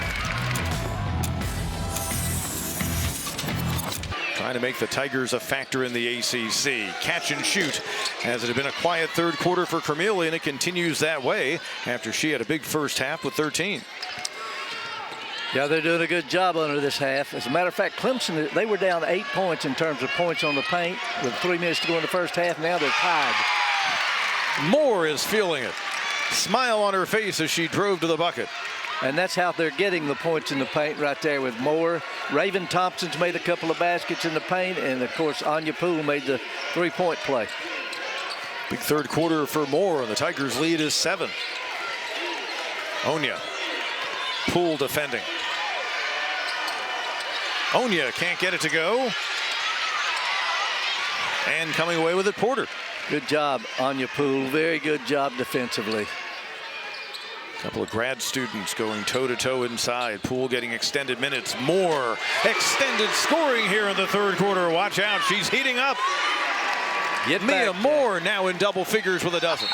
Trying to make the Tigers a factor in the ACC. Catch and shoot, as it had been a quiet third quarter for Krimili, and it continues that way after she had a big first half with 13. Yeah, they're doing a good job under this half. As a matter of fact, Clemson, they were down 8 points in terms of points on the paint with 3 minutes to go in the first half. Now they're tied. Moore is feeling it. Smile on her face as she drove to the bucket. And that's how they're getting the points in the paint right there with Moore. Raven Thompson's made a couple of baskets in the paint, and of course Anya Poole made the 3-point play. Big third quarter for Moore, and the Tigers lead is 7. Onya. Poole defending. Onya can't get it to go. And coming away with it, Porter. Good job, Anya Poole. Very good job defensively. A couple of grad students going toe-to-toe inside. Poole getting extended minutes. More extended scoring here in the third quarter. Watch out, she's heating up. Get Mia back, Moore now in double figures with a dozen.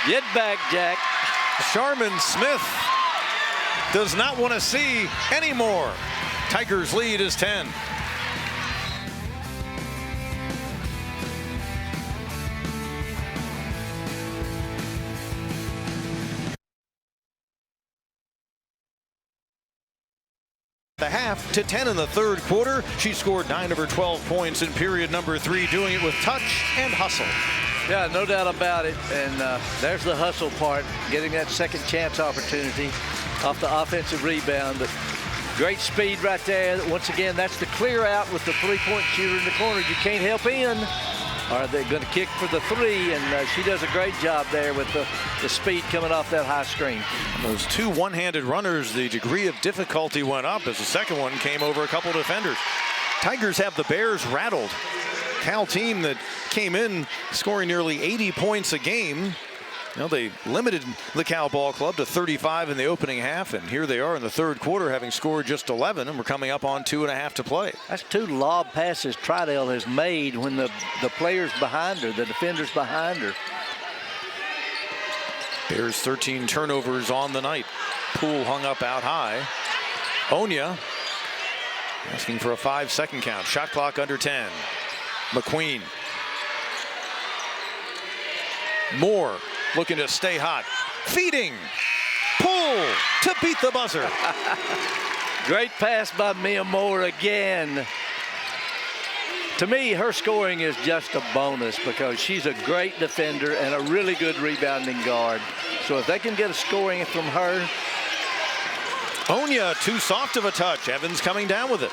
Get back, Jack. Sharman Smith does not want to see any more. Tigers lead is 10. The half to 10 in the third quarter. She scored 9 of her 12 points in period number 3, doing it with touch and hustle. Yeah, no doubt about it. And there's the hustle part, getting that second chance opportunity off the offensive rebound. But great speed right there. Once again, that's the clear out with the 3-point shooter in the corner. You can't help in. Are they going to kick for the 3? And she does a great job there with the speed coming off that high screen. Those 2 one-handed runners, the degree of difficulty went up as the second one came over a couple defenders. Tigers have the Bears rattled. Cal team that came in scoring nearly 80 points a game Well, they limited the Cal Ball Club to 35 in the opening half, and here they are in the third quarter, having scored just 11, and we're coming up on 2.5 to play. That's 2 lob passes Tridell has made when the players behind her, the defenders behind her. Bears 13 turnovers on the night. Poole hung up out high. Onya asking for a 5-second count. Shot clock under 10. McQueen. Moore looking to stay hot. Feeding. Poole to beat the buzzer. Great pass by Mia Moore again. To me, her scoring is just a bonus because she's a great defender and a really good rebounding guard. So if they can get a scoring from her. Onya too soft of a touch. Evans coming down with it.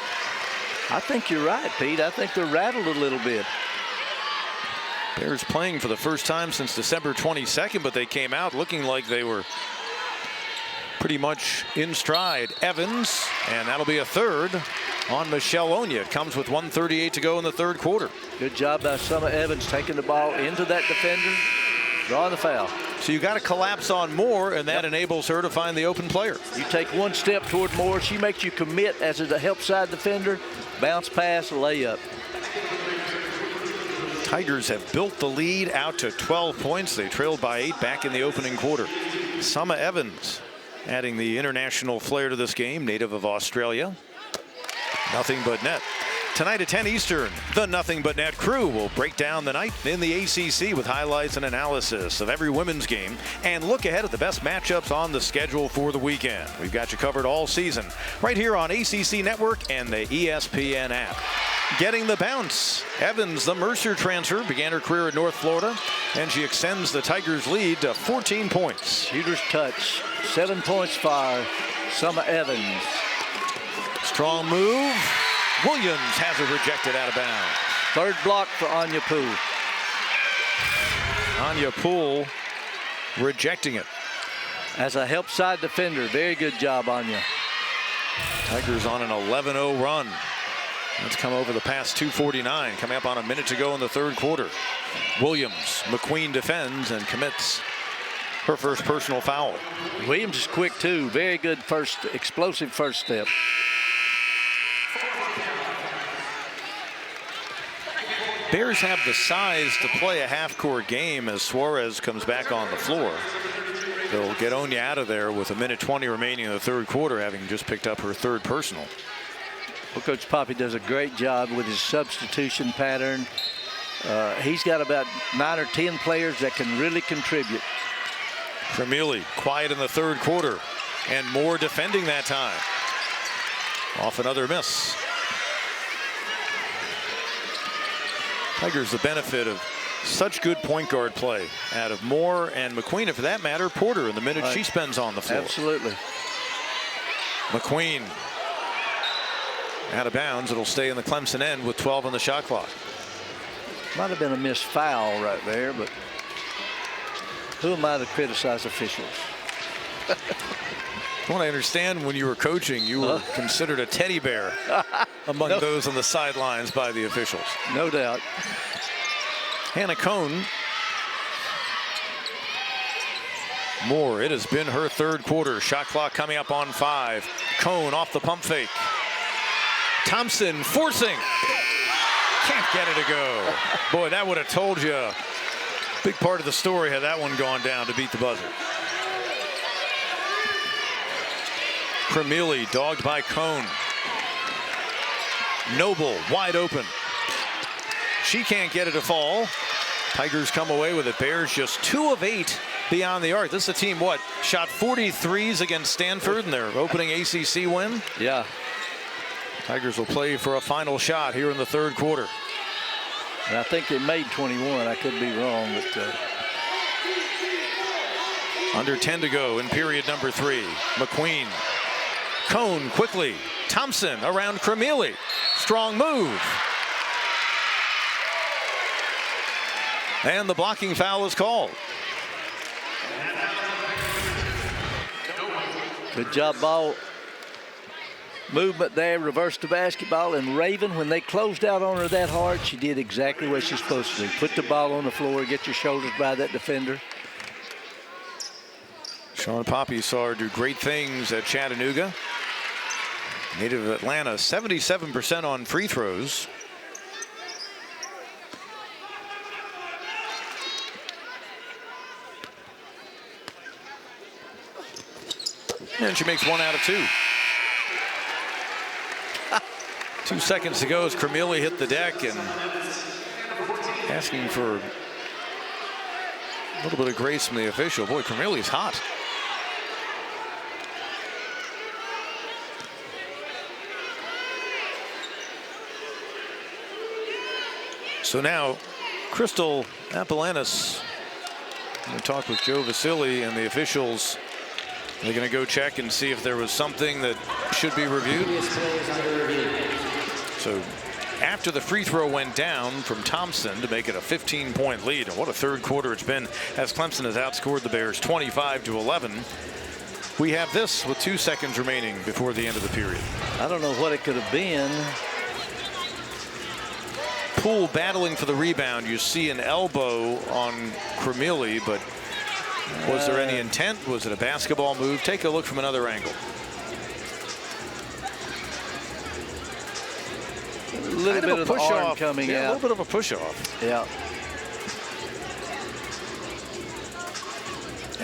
I think you're right, Pete. I think they're rattled a little bit. Bears playing for the first time since December 22nd, but they came out looking like they were pretty much in stride. Evans, and that'll be a third on Michelle Onya. It comes with 1:38 to go in the third quarter. Good job by Summer Evans taking the ball into that defender, drawing the foul. So you got to collapse on Moore, and that enables her to find the open player. You take one step toward Moore, she makes you commit as a help side defender, bounce pass, layup. Tigers have built the lead out to 12 points. They trailed by 8 back in the opening quarter. Summer Evans adding the international flair to this game, native of Australia. Nothing but net. Tonight at 10 Eastern, the Nothing But Net crew will break down the night in the ACC with highlights and analysis of every women's game and look ahead at the best matchups on the schedule for the weekend. We've got you covered all season right here on ACC Network and the ESPN app. Getting the bounce. Evans, the Mercer transfer, began her career at North Florida, and she extends the Tigers' lead to 14 points. Shooter's touch. 7 points for Summer Evans. Strong move. Williams has it rejected out of bounds. Third block for Anya Poole. Anya Poole rejecting it. As a help side defender, very good job, Anya. Tigers on an 11-0 run. Let's come over the past 2:49, coming up on a minute to go in the third quarter. Williams, McQueen defends and commits her first personal foul. Williams is quick too. Very good explosive first step. Bears have the size to play a half-court game as Suarez comes back on the floor. They'll get Onya out of there with 1:20 remaining in the third quarter, having just picked up her third personal. Well, Coach Poppy does a great job with his substitution pattern. He's got about 9 or 10 players that can really contribute. Krimili quiet in the third quarter, and Moore defending that time. Off another miss. Tigers the benefit of such good point guard play out of Moore and McQueen, and for that matter, Porter in the minute she spends on the floor. Absolutely. McQueen out of bounds. It'll stay in the Clemson end with 12 on the shot clock. Might have been a missed foul right there, but who am I to criticize officials? From what I understand, when you were coaching, you were considered a teddy bear among those on the sidelines by the officials. No doubt. Hannah Cone. Moore, it has been her third quarter. Shot clock coming up on 5. Cone off the pump fake. Thompson forcing. Can't get it to go. Boy, that would have told you a big part of the story had that one gone down to beat the buzzer. Krimili dogged by Cone. Noble wide open. She can't get it to fall. Tigers come away with it. Bears just 2 of 8 beyond the arc. This is a team, what, shot 43s against Stanford in their opening ACC win? Yeah. Tigers will play for a final shot here in the third quarter. And I think they made 21. I could be wrong, but under 10 to go in period number 3. McQueen. Cone quickly. Thompson around Krimili. Strong move. And the blocking foul is called. good job ball movement there, reverse the basketball, and Raven, when they closed out on her that hard, she did exactly what she's supposed to do. Put the ball on the floor, get your shoulders by that defender. Sean Poppy saw her do great things at Chattanooga. Native of Atlanta, 77% on free throws. And she makes 1 out of 2. 2 seconds to go as Krimili hit the deck and asking for a little bit of grace from the official. Boy, Krimili's hot. So now, Crystal Apalanis, we talked with Joe Vasili and the officials. They're going to go check and see if there was something that should be reviewed. So after the free throw went down from Thompson to make it a 15-point lead, and what a third quarter it's been as Clemson has outscored the Bears 25-11. We have this with 2 seconds remaining before the end of the period. I don't know what it could have been. Poole battling for the rebound. You see an elbow on Krimili, but was there any intent? Was it a basketball move? Take a look from another angle. A little bit of the arm coming out. A little bit of a push off. Yeah.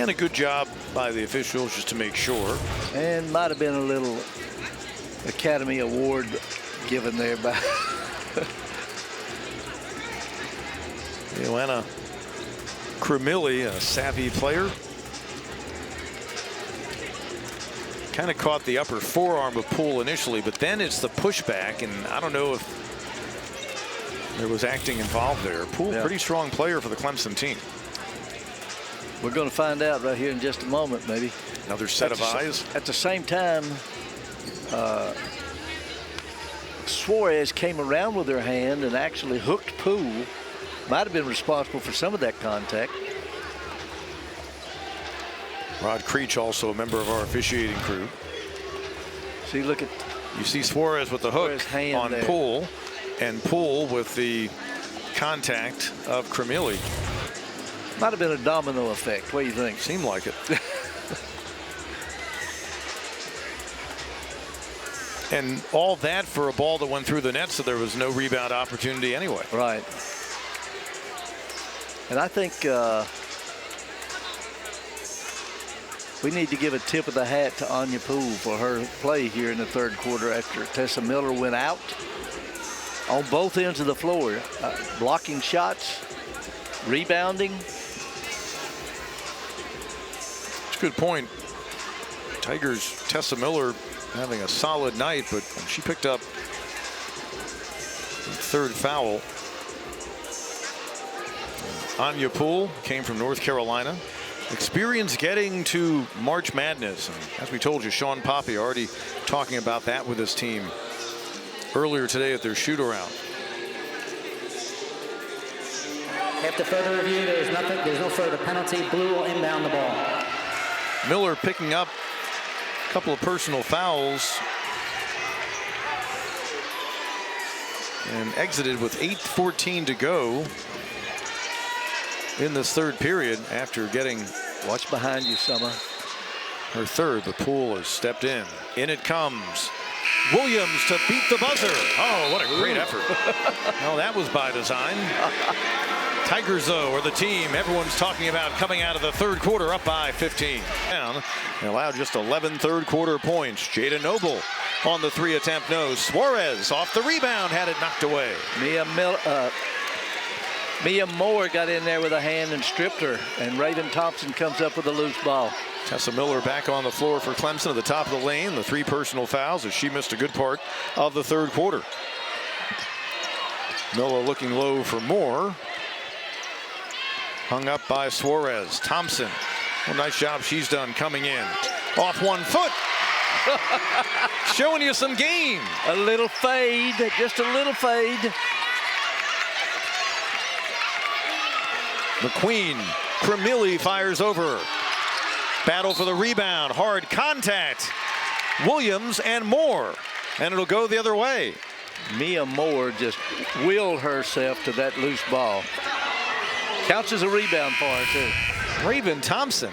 And a good job by the officials just to make sure. And might have been a little Academy Award given there by Ioanna Krimili, a savvy player. Kind of caught the upper forearm of Poole initially, but then it's the pushback, and I don't know if there was acting involved there. Poole, pretty strong player for the Clemson team. We're going to find out right here in just a moment, maybe. Another set of eyes. At the same time, Suarez came around with her hand and actually hooked Poole. Might have been responsible for some of that contact. Rod Creech, also a member of our officiating crew. See, look at. You see Suarez with the hook on Poole, and Poole with the contact of Krimili. Might have been a domino effect. What do you think? Seemed like it. And all that for a ball that went through the net, so there was no rebound opportunity anyway. Right. And I think we need to give a tip of the hat to Anya Poole for her play here in the third quarter after Tessa Miller went out on both ends of the floor, blocking shots, rebounding. It's a good point. Tigers' Tessa Miller having a solid night, but she picked up the third foul. Anya Poole came from North Carolina. Experience getting to March Madness. And as we told you, Sean Poppy already talking about that with his team earlier today at their shoot-around. After further review, there's no further penalty. Blue will inbound the ball. Miller picking up a couple of personal fouls and exited with 8:14 to go in this third period after getting. Watch behind you, Summer. Her third, but Poole has stepped in. In it comes. Williams to beat the buzzer. Oh, what a great effort. Well, that was by design. Tigers, though, are the team everyone's talking about coming out of the third quarter up by 15. Down. They allowed just 11 third quarter points. Jada Noble on the 3 attempt, no. Suarez off the rebound, had it knocked away. Mia Moore got in there with a hand and stripped her, and Raven Thompson comes up with a loose ball. Tessa Miller back on the floor for Clemson at the top of the lane. The 3 personal fouls as she missed a good part of the third quarter. Miller looking low for Moore. Hung up by Suarez. Thompson. Well, nice job she's done coming in. Off 1 foot. Showing you some game. A little fade, just a little fade. McQueen, Krimili fires over. Battle for the rebound, hard contact. Williams and Moore, and it'll go the other way. Mia Moore just willed herself to that loose ball. Counts as a rebound for her, too. Raven Thompson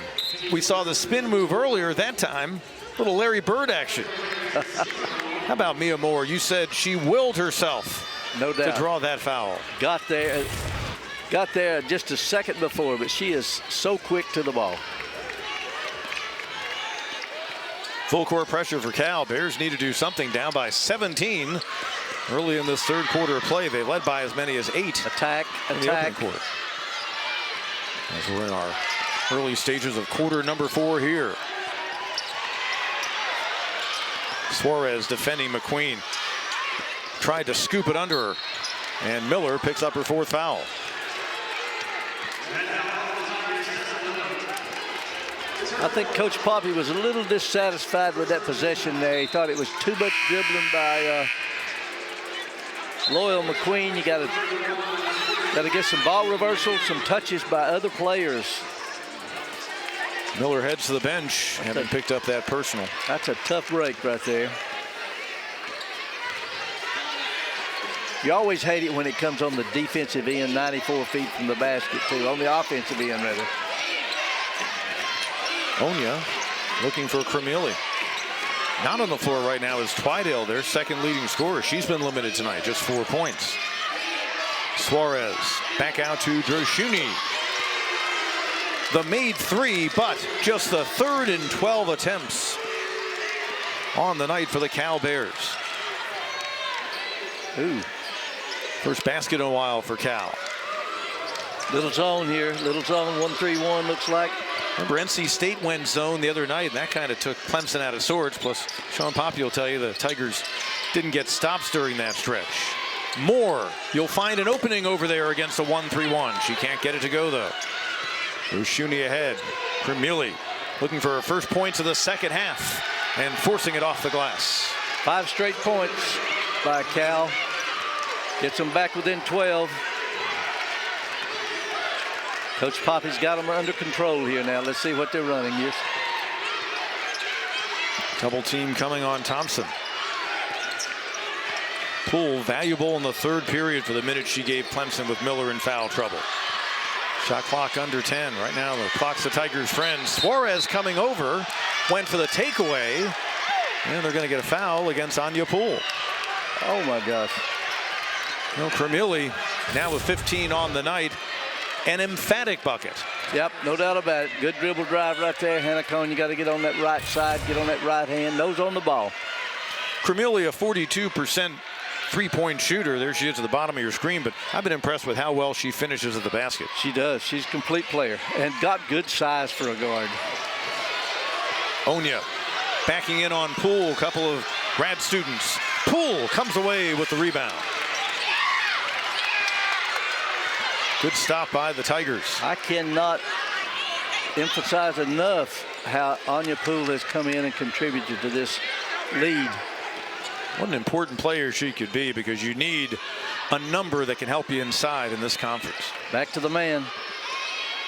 we saw the spin move earlier. That time, little Larry Bird action. How about Mia Moore? You said she willed herself no doubt to draw that foul. Got there just a second before, but she is so quick to the ball. Full court pressure for Cal. Bears need to do something, down by 17 early in this third quarter of play. They led by as many as 8. Attack. In the opening quarter. As we're in our early stages of quarter number 4 here. Suarez defending McQueen. Tried to scoop it under her. And Miller picks up her 4th foul. I think Coach Poppy was a little dissatisfied with that possession there. He thought it was too much dribbling by Loyal McQueen. You got to get some ball reversals, some touches by other players. Miller heads to the bench, having picked up that personal. That's a tough break right there. You always hate it when it comes on the defensive end, 94 feet from the basket, too. On the offensive end, rather. Onya looking for Krimili. Not on the floor right now is Twydale, their second leading scorer. She's been limited tonight, just 4 points. Suarez back out to Droshuni. The made 3, but just the 3rd in 12 attempts on the night for the Cal Bears. Ooh. First basket in a while for Cal. Little zone here. Little zone, 1-3-1 looks like. Remember, NC State went zone the other night, and that kind of took Clemson out of sorts. Plus, Sean Poppy will tell you the Tigers didn't get stops during that stretch. Moore, you'll find an opening over there against a 1-3-1. She can't get it to go, though. Droshuni ahead. Krimili looking for her first points of the second half and forcing it off the glass. 5 straight points by Cal. Gets them back within 12. Coach Poppy's got them under control here now. Let's see what they're running. Yes. Double team coming on Thompson. Poole valuable in the 3rd period for the minute she gave Clemson with Miller in foul trouble. Shot clock under 10. Right now the clock's the Tigers' friend. Suarez coming over. Went for the takeaway. And they're going to get a foul against Anya Poole. Oh my gosh. No, Krimili now with 15 on the night. An emphatic bucket. Yep, no doubt about it. Good dribble drive right there. Hannah Cohn, you got to get on that right side, get on that right hand, nose on the ball. Krimili, a 42% three-point shooter. There she is at the bottom of your screen, but I've been impressed with how well she finishes at the basket. She does. She's a complete player and got good size for a guard. Onya backing in on Poole, a couple of grad students. Poole comes away with the rebound. Good stop by the Tigers. I cannot emphasize enough how Anya Poole has come in and contributed to this lead. What an important player she could be, because you need a number that can help you inside in this conference. Back to the man.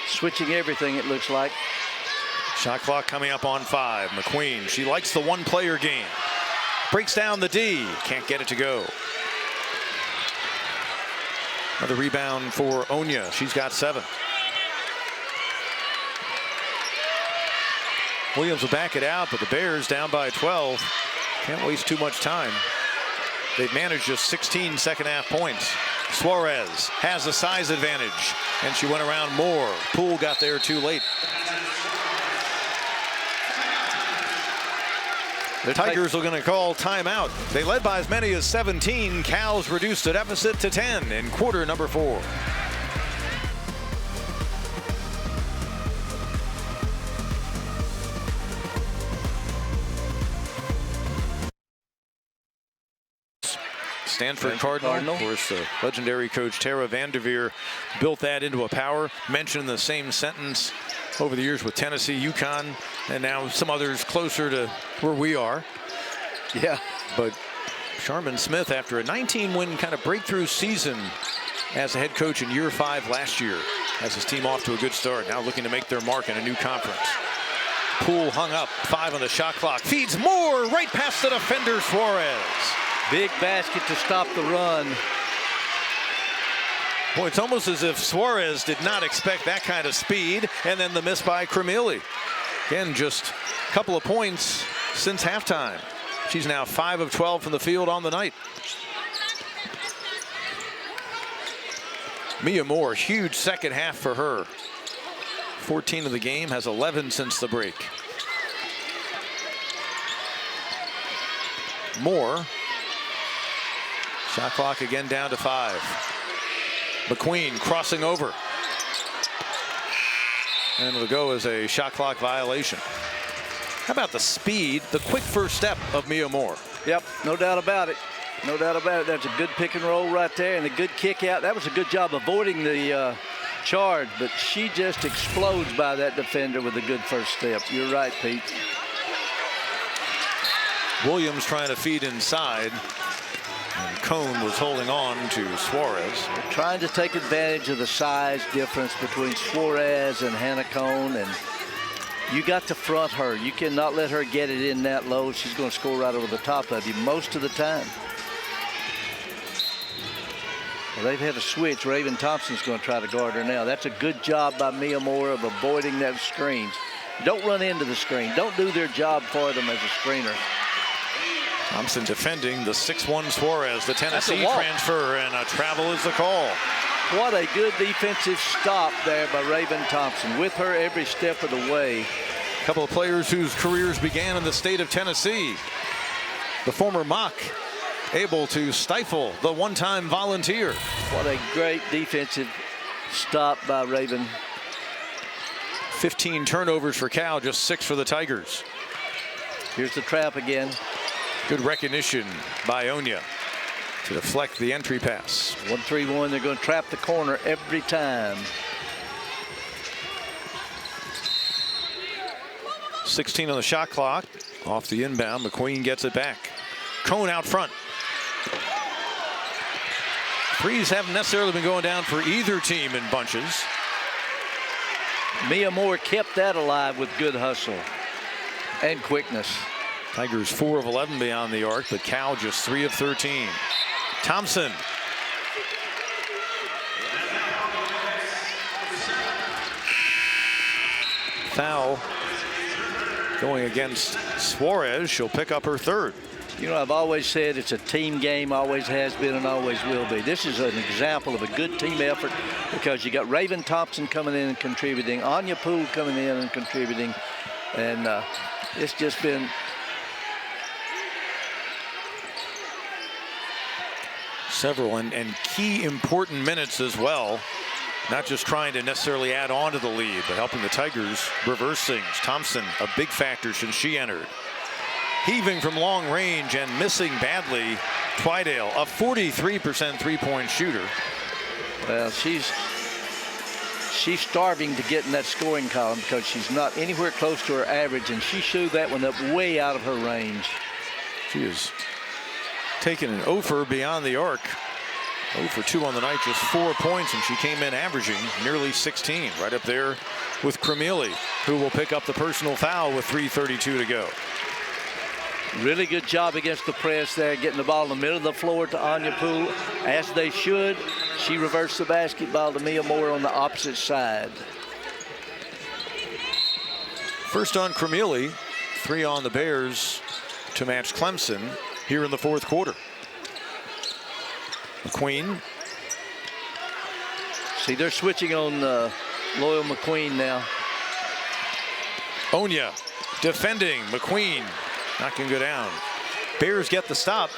Switching everything, it looks like. Shot clock coming up on 5. McQueen, she likes the one-player game. Breaks down the D. Can't get it to go. Another rebound for Onya. She's got 7. Williams will back it out, but the Bears down by 12. Can't waste too much time. They've managed just 16 second-half points. Suarez has the size advantage, and she went around Moore. Poole got there too late. The Tigers are going to call timeout. They led by as many as 17. Cal's reduced the deficit to 10 in quarter number 4. Stanford Cardinal. Of course, the legendary coach Tara Vanderveer built that into a power. Mentioned in the same sentence over the years with Tennessee, UConn, and now some others closer to where we are. Yeah. But Sharman Smith, after a 19-win kind of breakthrough season as a head coach in year 5 last year, has his team off to a good start. Now looking to make their mark in a new conference. Poole hung up, 5 on the shot clock. Feeds Moore right past the defender, Suarez. Big basket to stop the run. Well, it's almost as if Suarez did not expect that kind of speed, and then the miss by Krimili. Again, just a couple of points since halftime. She's now 5 of 12 from the field on the night. Mia Moore, huge second half for her. 14 of the game, has 11 since the break. Moore. Shot clock again down to 5. McQueen crossing over. And it'll go as a shot clock violation. How about the speed, the quick first step of Mia Moore? Yep, no doubt about it. No doubt about it. That's a good pick and roll right there and a good kick out. That was a good job avoiding the charge, but she just explodes by that defender with a good first step. You're right, Pete. Williams trying to feed inside. And Cone was holding on to Suarez. They're trying to take advantage of the size difference between Suarez and Hannah Cone, and you got to front her. You cannot let her get it in that low. She's going to score right over the top of you most of the time. Well, they've had a switch. Raven Thompson's going to try to guard her now. That's a good job by Mia Moore of avoiding those screens. Don't run into the screen. Don't do their job for them as a screener. Thompson defending the 6'1 Suarez, the Tennessee transfer, and a travel is the call. What a good defensive stop there by Raven Thompson, with her every step of the way. A couple of players whose careers began in the state of Tennessee. The former Mock able to stifle the one-time Volunteer. What a great defensive stop by Raven. 15 turnovers for Cal, just 6 for the Tigers. Here's the trap again. Good recognition by Ioanna to deflect the entry pass. 1-3-1, they're going to trap the corner every time. 16 on the shot clock. Off the inbound, McQueen gets it back. Cone out front. Threes haven't necessarily been going down for either team in bunches. Mia Moore kept that alive with good hustle and quickness. Tigers 4 of 11 beyond the arc, but Cal just 3 of 13. Thompson. Foul going against Suarez. She'll pick up her third. You know, I've always said it's a team game, always has been and always will be. This is an example of a good team effort because you got Raven Thompson coming in and contributing, Anya Poole coming in and contributing, and it's just been several and key important minutes as well. Not just trying to necessarily add on to the lead, but helping the Tigers reverse things. Thompson, a big factor since she entered. Heaving from long range and missing badly. Twydale, a 43% three-point shooter. Well, she's starving to get in that scoring column because she's not anywhere close to her average, and she showed that one up way out of her range. She is taking an offer beyond the arc. 0 for 2 on the night, just 4 points, and she came in averaging nearly 16, right up there with Krimili, who will pick up the personal foul with 3:32 to go. Really good job against the press there, getting the ball in the middle of the floor to Anya Poole, as they should. She reversed the basketball to Mia Moore on the opposite side. First on Krimili, 3 on the Bears to match Clemson here in the fourth quarter. McQueen. See, they're switching on Loyal McQueen now. Ioanna defending. McQueen not going to go down. Bears get the stop,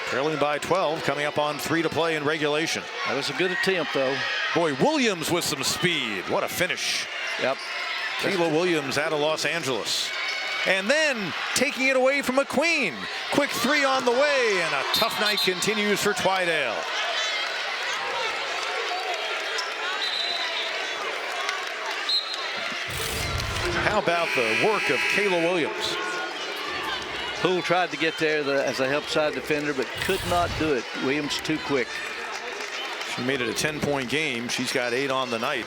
trailing by 12, coming up on 3 to play in regulation. That was a good attempt, though. Boy, Williams with some speed. What a finish. Yep. Kayla Williams out of Los Angeles. And then taking it away from McQueen. Quick 3 on the way, and a tough night continues for Twydale. How about the work of Kayla Williams? Poole tried to get there as a help side defender, but could not do it. Williams too quick. She made it a 10-point game. She's got 8 on the night.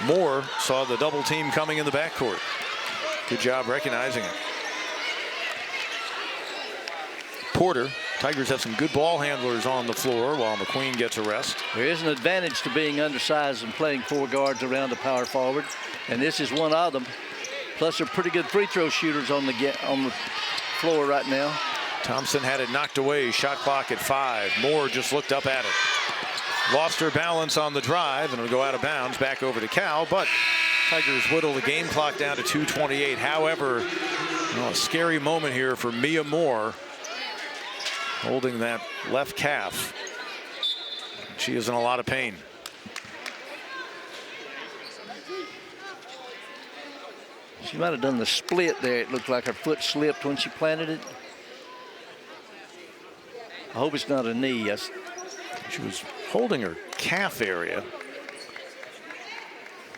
Moore saw the double team coming in the backcourt. Good job recognizing it. Porter. Tigers have some good ball handlers on the floor while McQueen gets a rest. There is an advantage to being undersized and playing 4 guards around the power forward, and this is one of them. Plus, they're pretty good free throw shooters on the floor right now. Thompson had it knocked away. Shot clock at 5. Moore just looked up at it. Lost her balance on the drive, and it'll go out of bounds back over to Cal, but Tigers whittle the game clock down to 2:28. However, a scary moment here for Mia Moore, holding that left calf. She is in a lot of pain. She might have done the split there. It looked like her foot slipped when she planted it. I hope it's not a knee. Yes. She was holding her calf area.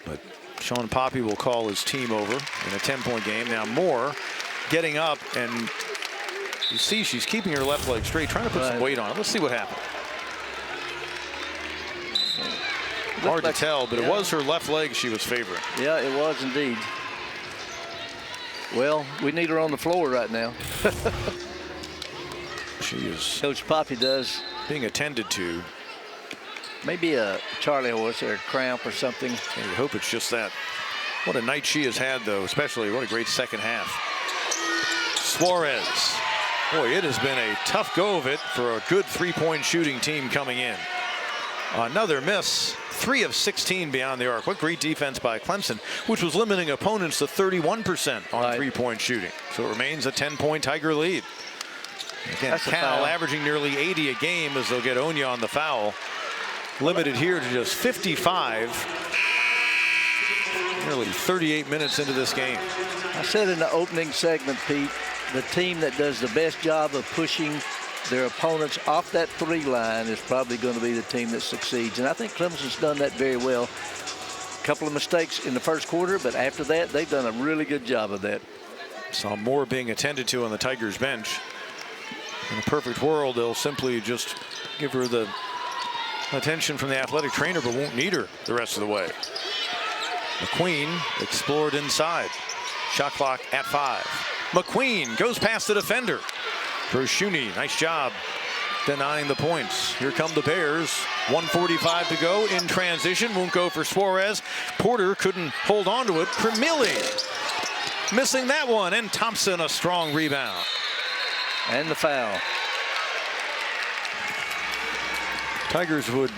But Sean Poppy will call his team over in a 10-point game. Now Moore getting up, and you see she's keeping her left leg straight, trying to put some weight on it. Let's see what happened. Hard to tell, but it was her left leg she was favoring. Yeah, it was indeed. Well, we need her on the floor right now. She is. Coach Poppy does. Being attended to. Maybe a Charlie horse or a cramp or something. And you hope it's just that. What a night she has had, though, especially what a great second half. Suarez. Boy, it has been a tough go of it for a good 3-point shooting team coming in. Another miss. 3 of 16 beyond the arc. What great defense by Clemson, which was limiting opponents to 31% on 3-point shooting. So it remains a 10-point Tiger lead. Again, Cal averaging nearly 80 a game as they'll get Onya on the foul. Limited here to just 55. Nearly 38 minutes into this game. I said in the opening segment, Pete, the team that does the best job of pushing their opponents off that 3 line is probably going to be the team that succeeds. And I think Clemson's done that very well. A couple of mistakes in the first quarter, but after that, they've done a really good job of that. Saw Moore being attended to on the Tigers bench. In a perfect world, they'll simply just give her the attention from the athletic trainer, but won't need her the rest of the way. McQueen explored inside. Shot clock at 5. McQueen goes past the defender. Bershuni, nice job denying the points. Here come the Bears. 1:45 to go in transition. Won't go for Suarez. Porter couldn't hold on to it. Krimili missing that one, and Thompson a strong rebound. And the foul. Tigers would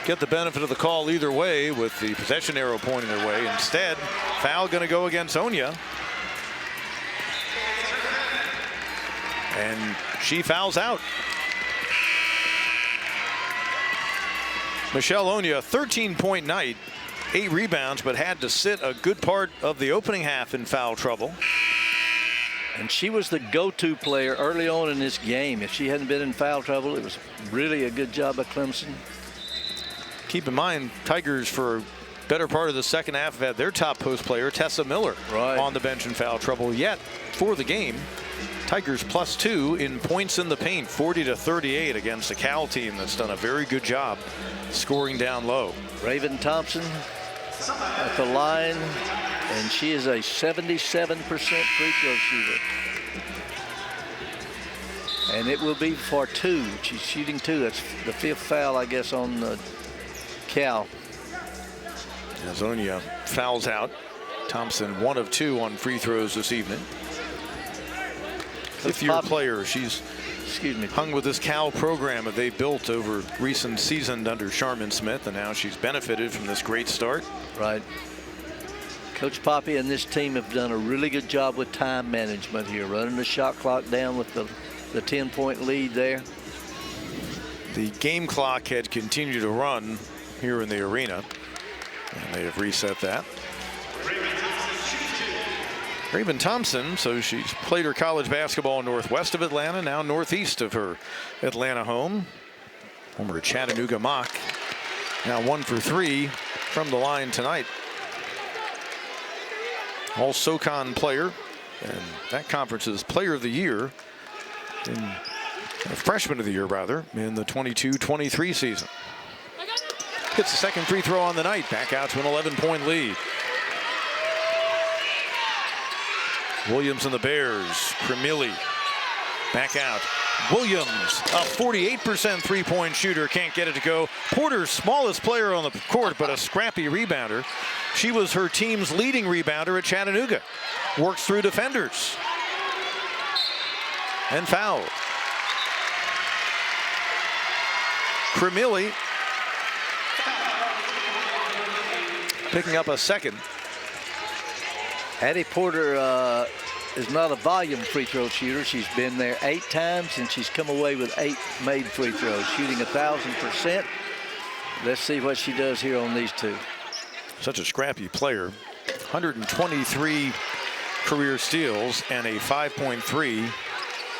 get the benefit of the call either way with the possession arrow pointing their way. Instead, foul going to go against Onya. And she fouls out. Michelle Onya, 13-point night, 8 rebounds, but had to sit a good part of the opening half in foul trouble. And she was the go-to player early on in this game. If she hadn't been in foul trouble, it was really a good job by Clemson. Keep in mind, Tigers for a better part of the second half have had their top post player, Tessa Miller, on the bench in foul trouble. Yet, for the game, Tigers +2 in points in the paint, 40-38 against a Cal team that's done a very good job scoring down low. Raven Thompson at the line, and she is a 77% free throw shooter. And it will be for 2. She's shooting 2. That's the 5th foul, I guess, on Cal. As Onya fouls out. Thompson 1 of 2 on free throws this evening. 5th-year player. She's hung with this Cal program that they built over recent seasons under Sharman Smith, and now she's benefited from this great start. Right. Coach Poppy and this team have done a really good job with time management here, running the shot clock down with the 10-point lead there. The game clock had continued to run here in the arena, and they have reset that. Raven Thompson, so she's played her college basketball northwest of Atlanta, now northeast of her Atlanta home. Former Chattanooga Mock, now 1 for 3 from the line tonight. All SoCon player, and that conference's player of the year, freshman of the year rather, in the 22-23 season. Hits the second free throw on the night, back out to an 11-point lead. Williams and the Bears. Krimili back out. Williams, a 48% three-point shooter, can't get it to go. Porter's smallest player on the court, but a scrappy rebounder. She was her team's leading rebounder at Chattanooga. Works through defenders. And fouled. Krimili picking up a second. Addie Porter is not a volume free throw shooter. She's been there 8 times and she's come away with 8 made free throws, shooting 1,000%. Let's see what she does here on these two. Such a scrappy player. 123 career steals and a 5.3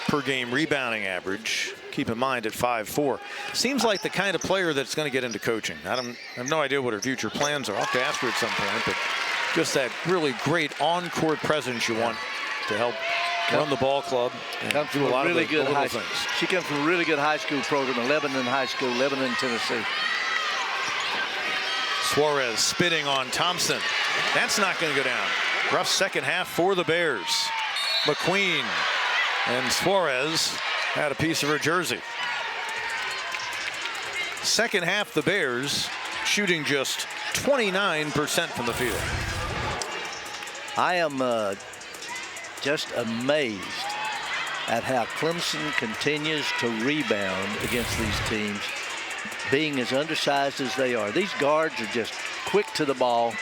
per game rebounding average. Keep in mind at 5'4". Seems like the kind of player that's going to get into coaching. I have no idea what her future plans are. I'll have to ask her at some point, but just that really great on-court presence you want to help run the ball club and do a lot of the little things. She comes from a really good high school program, Lebanon High School, Lebanon, Tennessee. Suarez spitting on Thompson. That's not going to go down. Rough second half for the Bears. McQueen and Suarez had a piece of her jersey. Second half, the Bears shooting just 29% from the field. I am just amazed at how Clemson continues to rebound against these teams, being as undersized as they are. These guards are just quick to the ball.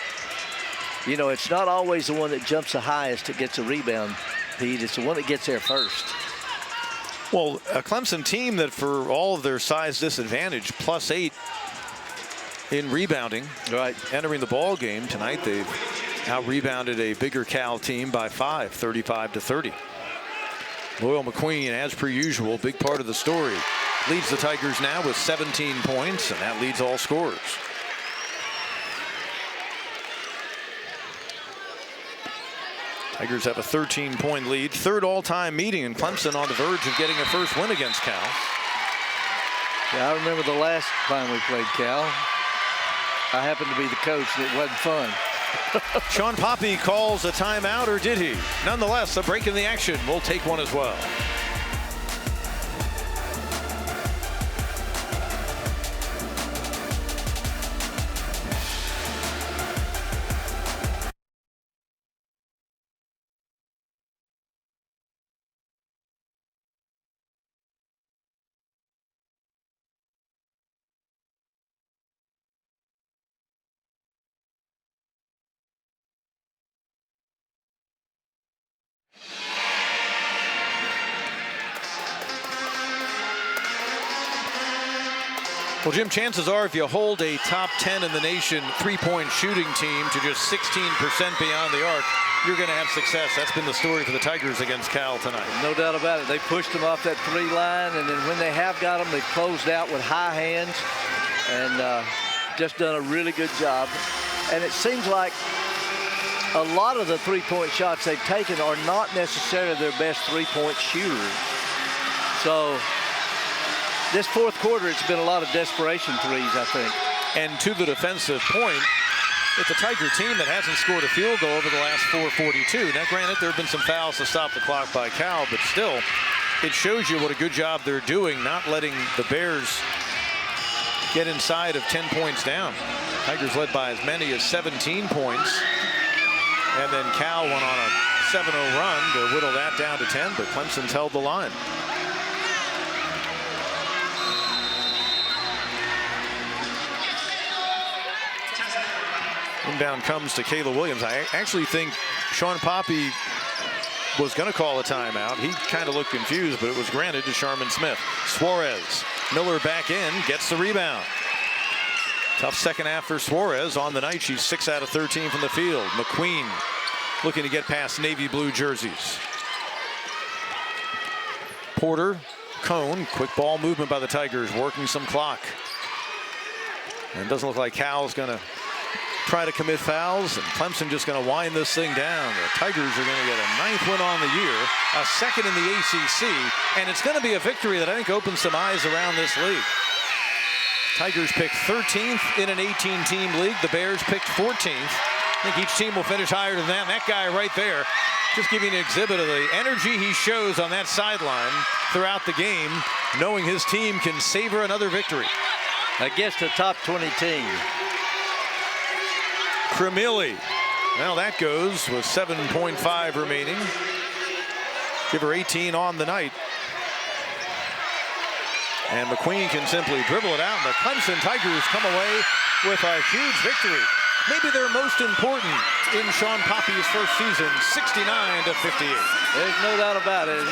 You know, it's not always the one that jumps the highest that gets a rebound, Pete. It's the one that gets there first. Well, a Clemson team that, for all of their size disadvantage, +8 in rebounding. Right. Entering the ball game tonight, they've out-rebounded a bigger Cal team by 5, 35-30. Loyal McQueen, as per usual, big part of the story. Leads the Tigers now with 17 points, and that leads all scorers. Tigers have a 13-point lead. Third all-time meeting, and Clemson on the verge of getting a first win against Cal. Yeah, I remember the last time we played Cal. I happened to be the coach, and it wasn't fun. Sean Poppy calls a timeout, or did he? Nonetheless, a break in the action. We'll take one as well. Well, Jim, chances are if you hold a top 10 in the nation three-point shooting team to just 16% beyond the arc, you're going to have success. That's been the story for the Tigers against Cal tonight. No doubt about it. They pushed them off that 3 line, and then when they have got them, they've closed out with high hands and just done a really good job. And it seems like a lot of the three-point shots they've taken are not necessarily their best three-point shooters. So this fourth quarter, it's been a lot of desperation threes, I think. And to the defensive point, it's a Tiger team that hasn't scored a field goal over the last 4:42. Now, granted, there have been some fouls to stop the clock by Cal, but still, it shows you what a good job they're doing, not letting the Bears get inside of 10 points down. Tigers led by as many as 17 points. And then Cal went on a 7-0 run to whittle that down to 10, but Clemson's held the line. Inbound comes to Kayla Williams. I actually think Sean Poppy was going to call a timeout. He kind of looked confused, but it was granted to Sharman Smith. Suarez, Miller back in, gets the rebound. Tough second half for Suarez. On the night, she's 6 out of 13 from the field. McQueen looking to get past navy blue jerseys. Porter, Cone, quick ball movement by the Tigers, working some clock. And it doesn't look like Cal's going to try to commit fouls, and Clemson just going to wind this thing down. The Tigers are going to get a 9th win on the year, a 2nd in the ACC, and it's going to be a victory that I think opens some eyes around this league. Tigers picked 13th in an 18-team league. The Bears picked 14th. I think each team will finish higher than that. And that guy right there Just giving an exhibit of the energy he shows on that sideline throughout the game, knowing his team can savor another victory. Against a top 20 team. Krimili. Well, that goes with 7.5 remaining. Give her 18 on the night. And McQueen can simply dribble it out. The Clemson Tigers come away with a huge victory. Maybe their most important in Sean Poppy's first season, 69-58. There's no doubt about it.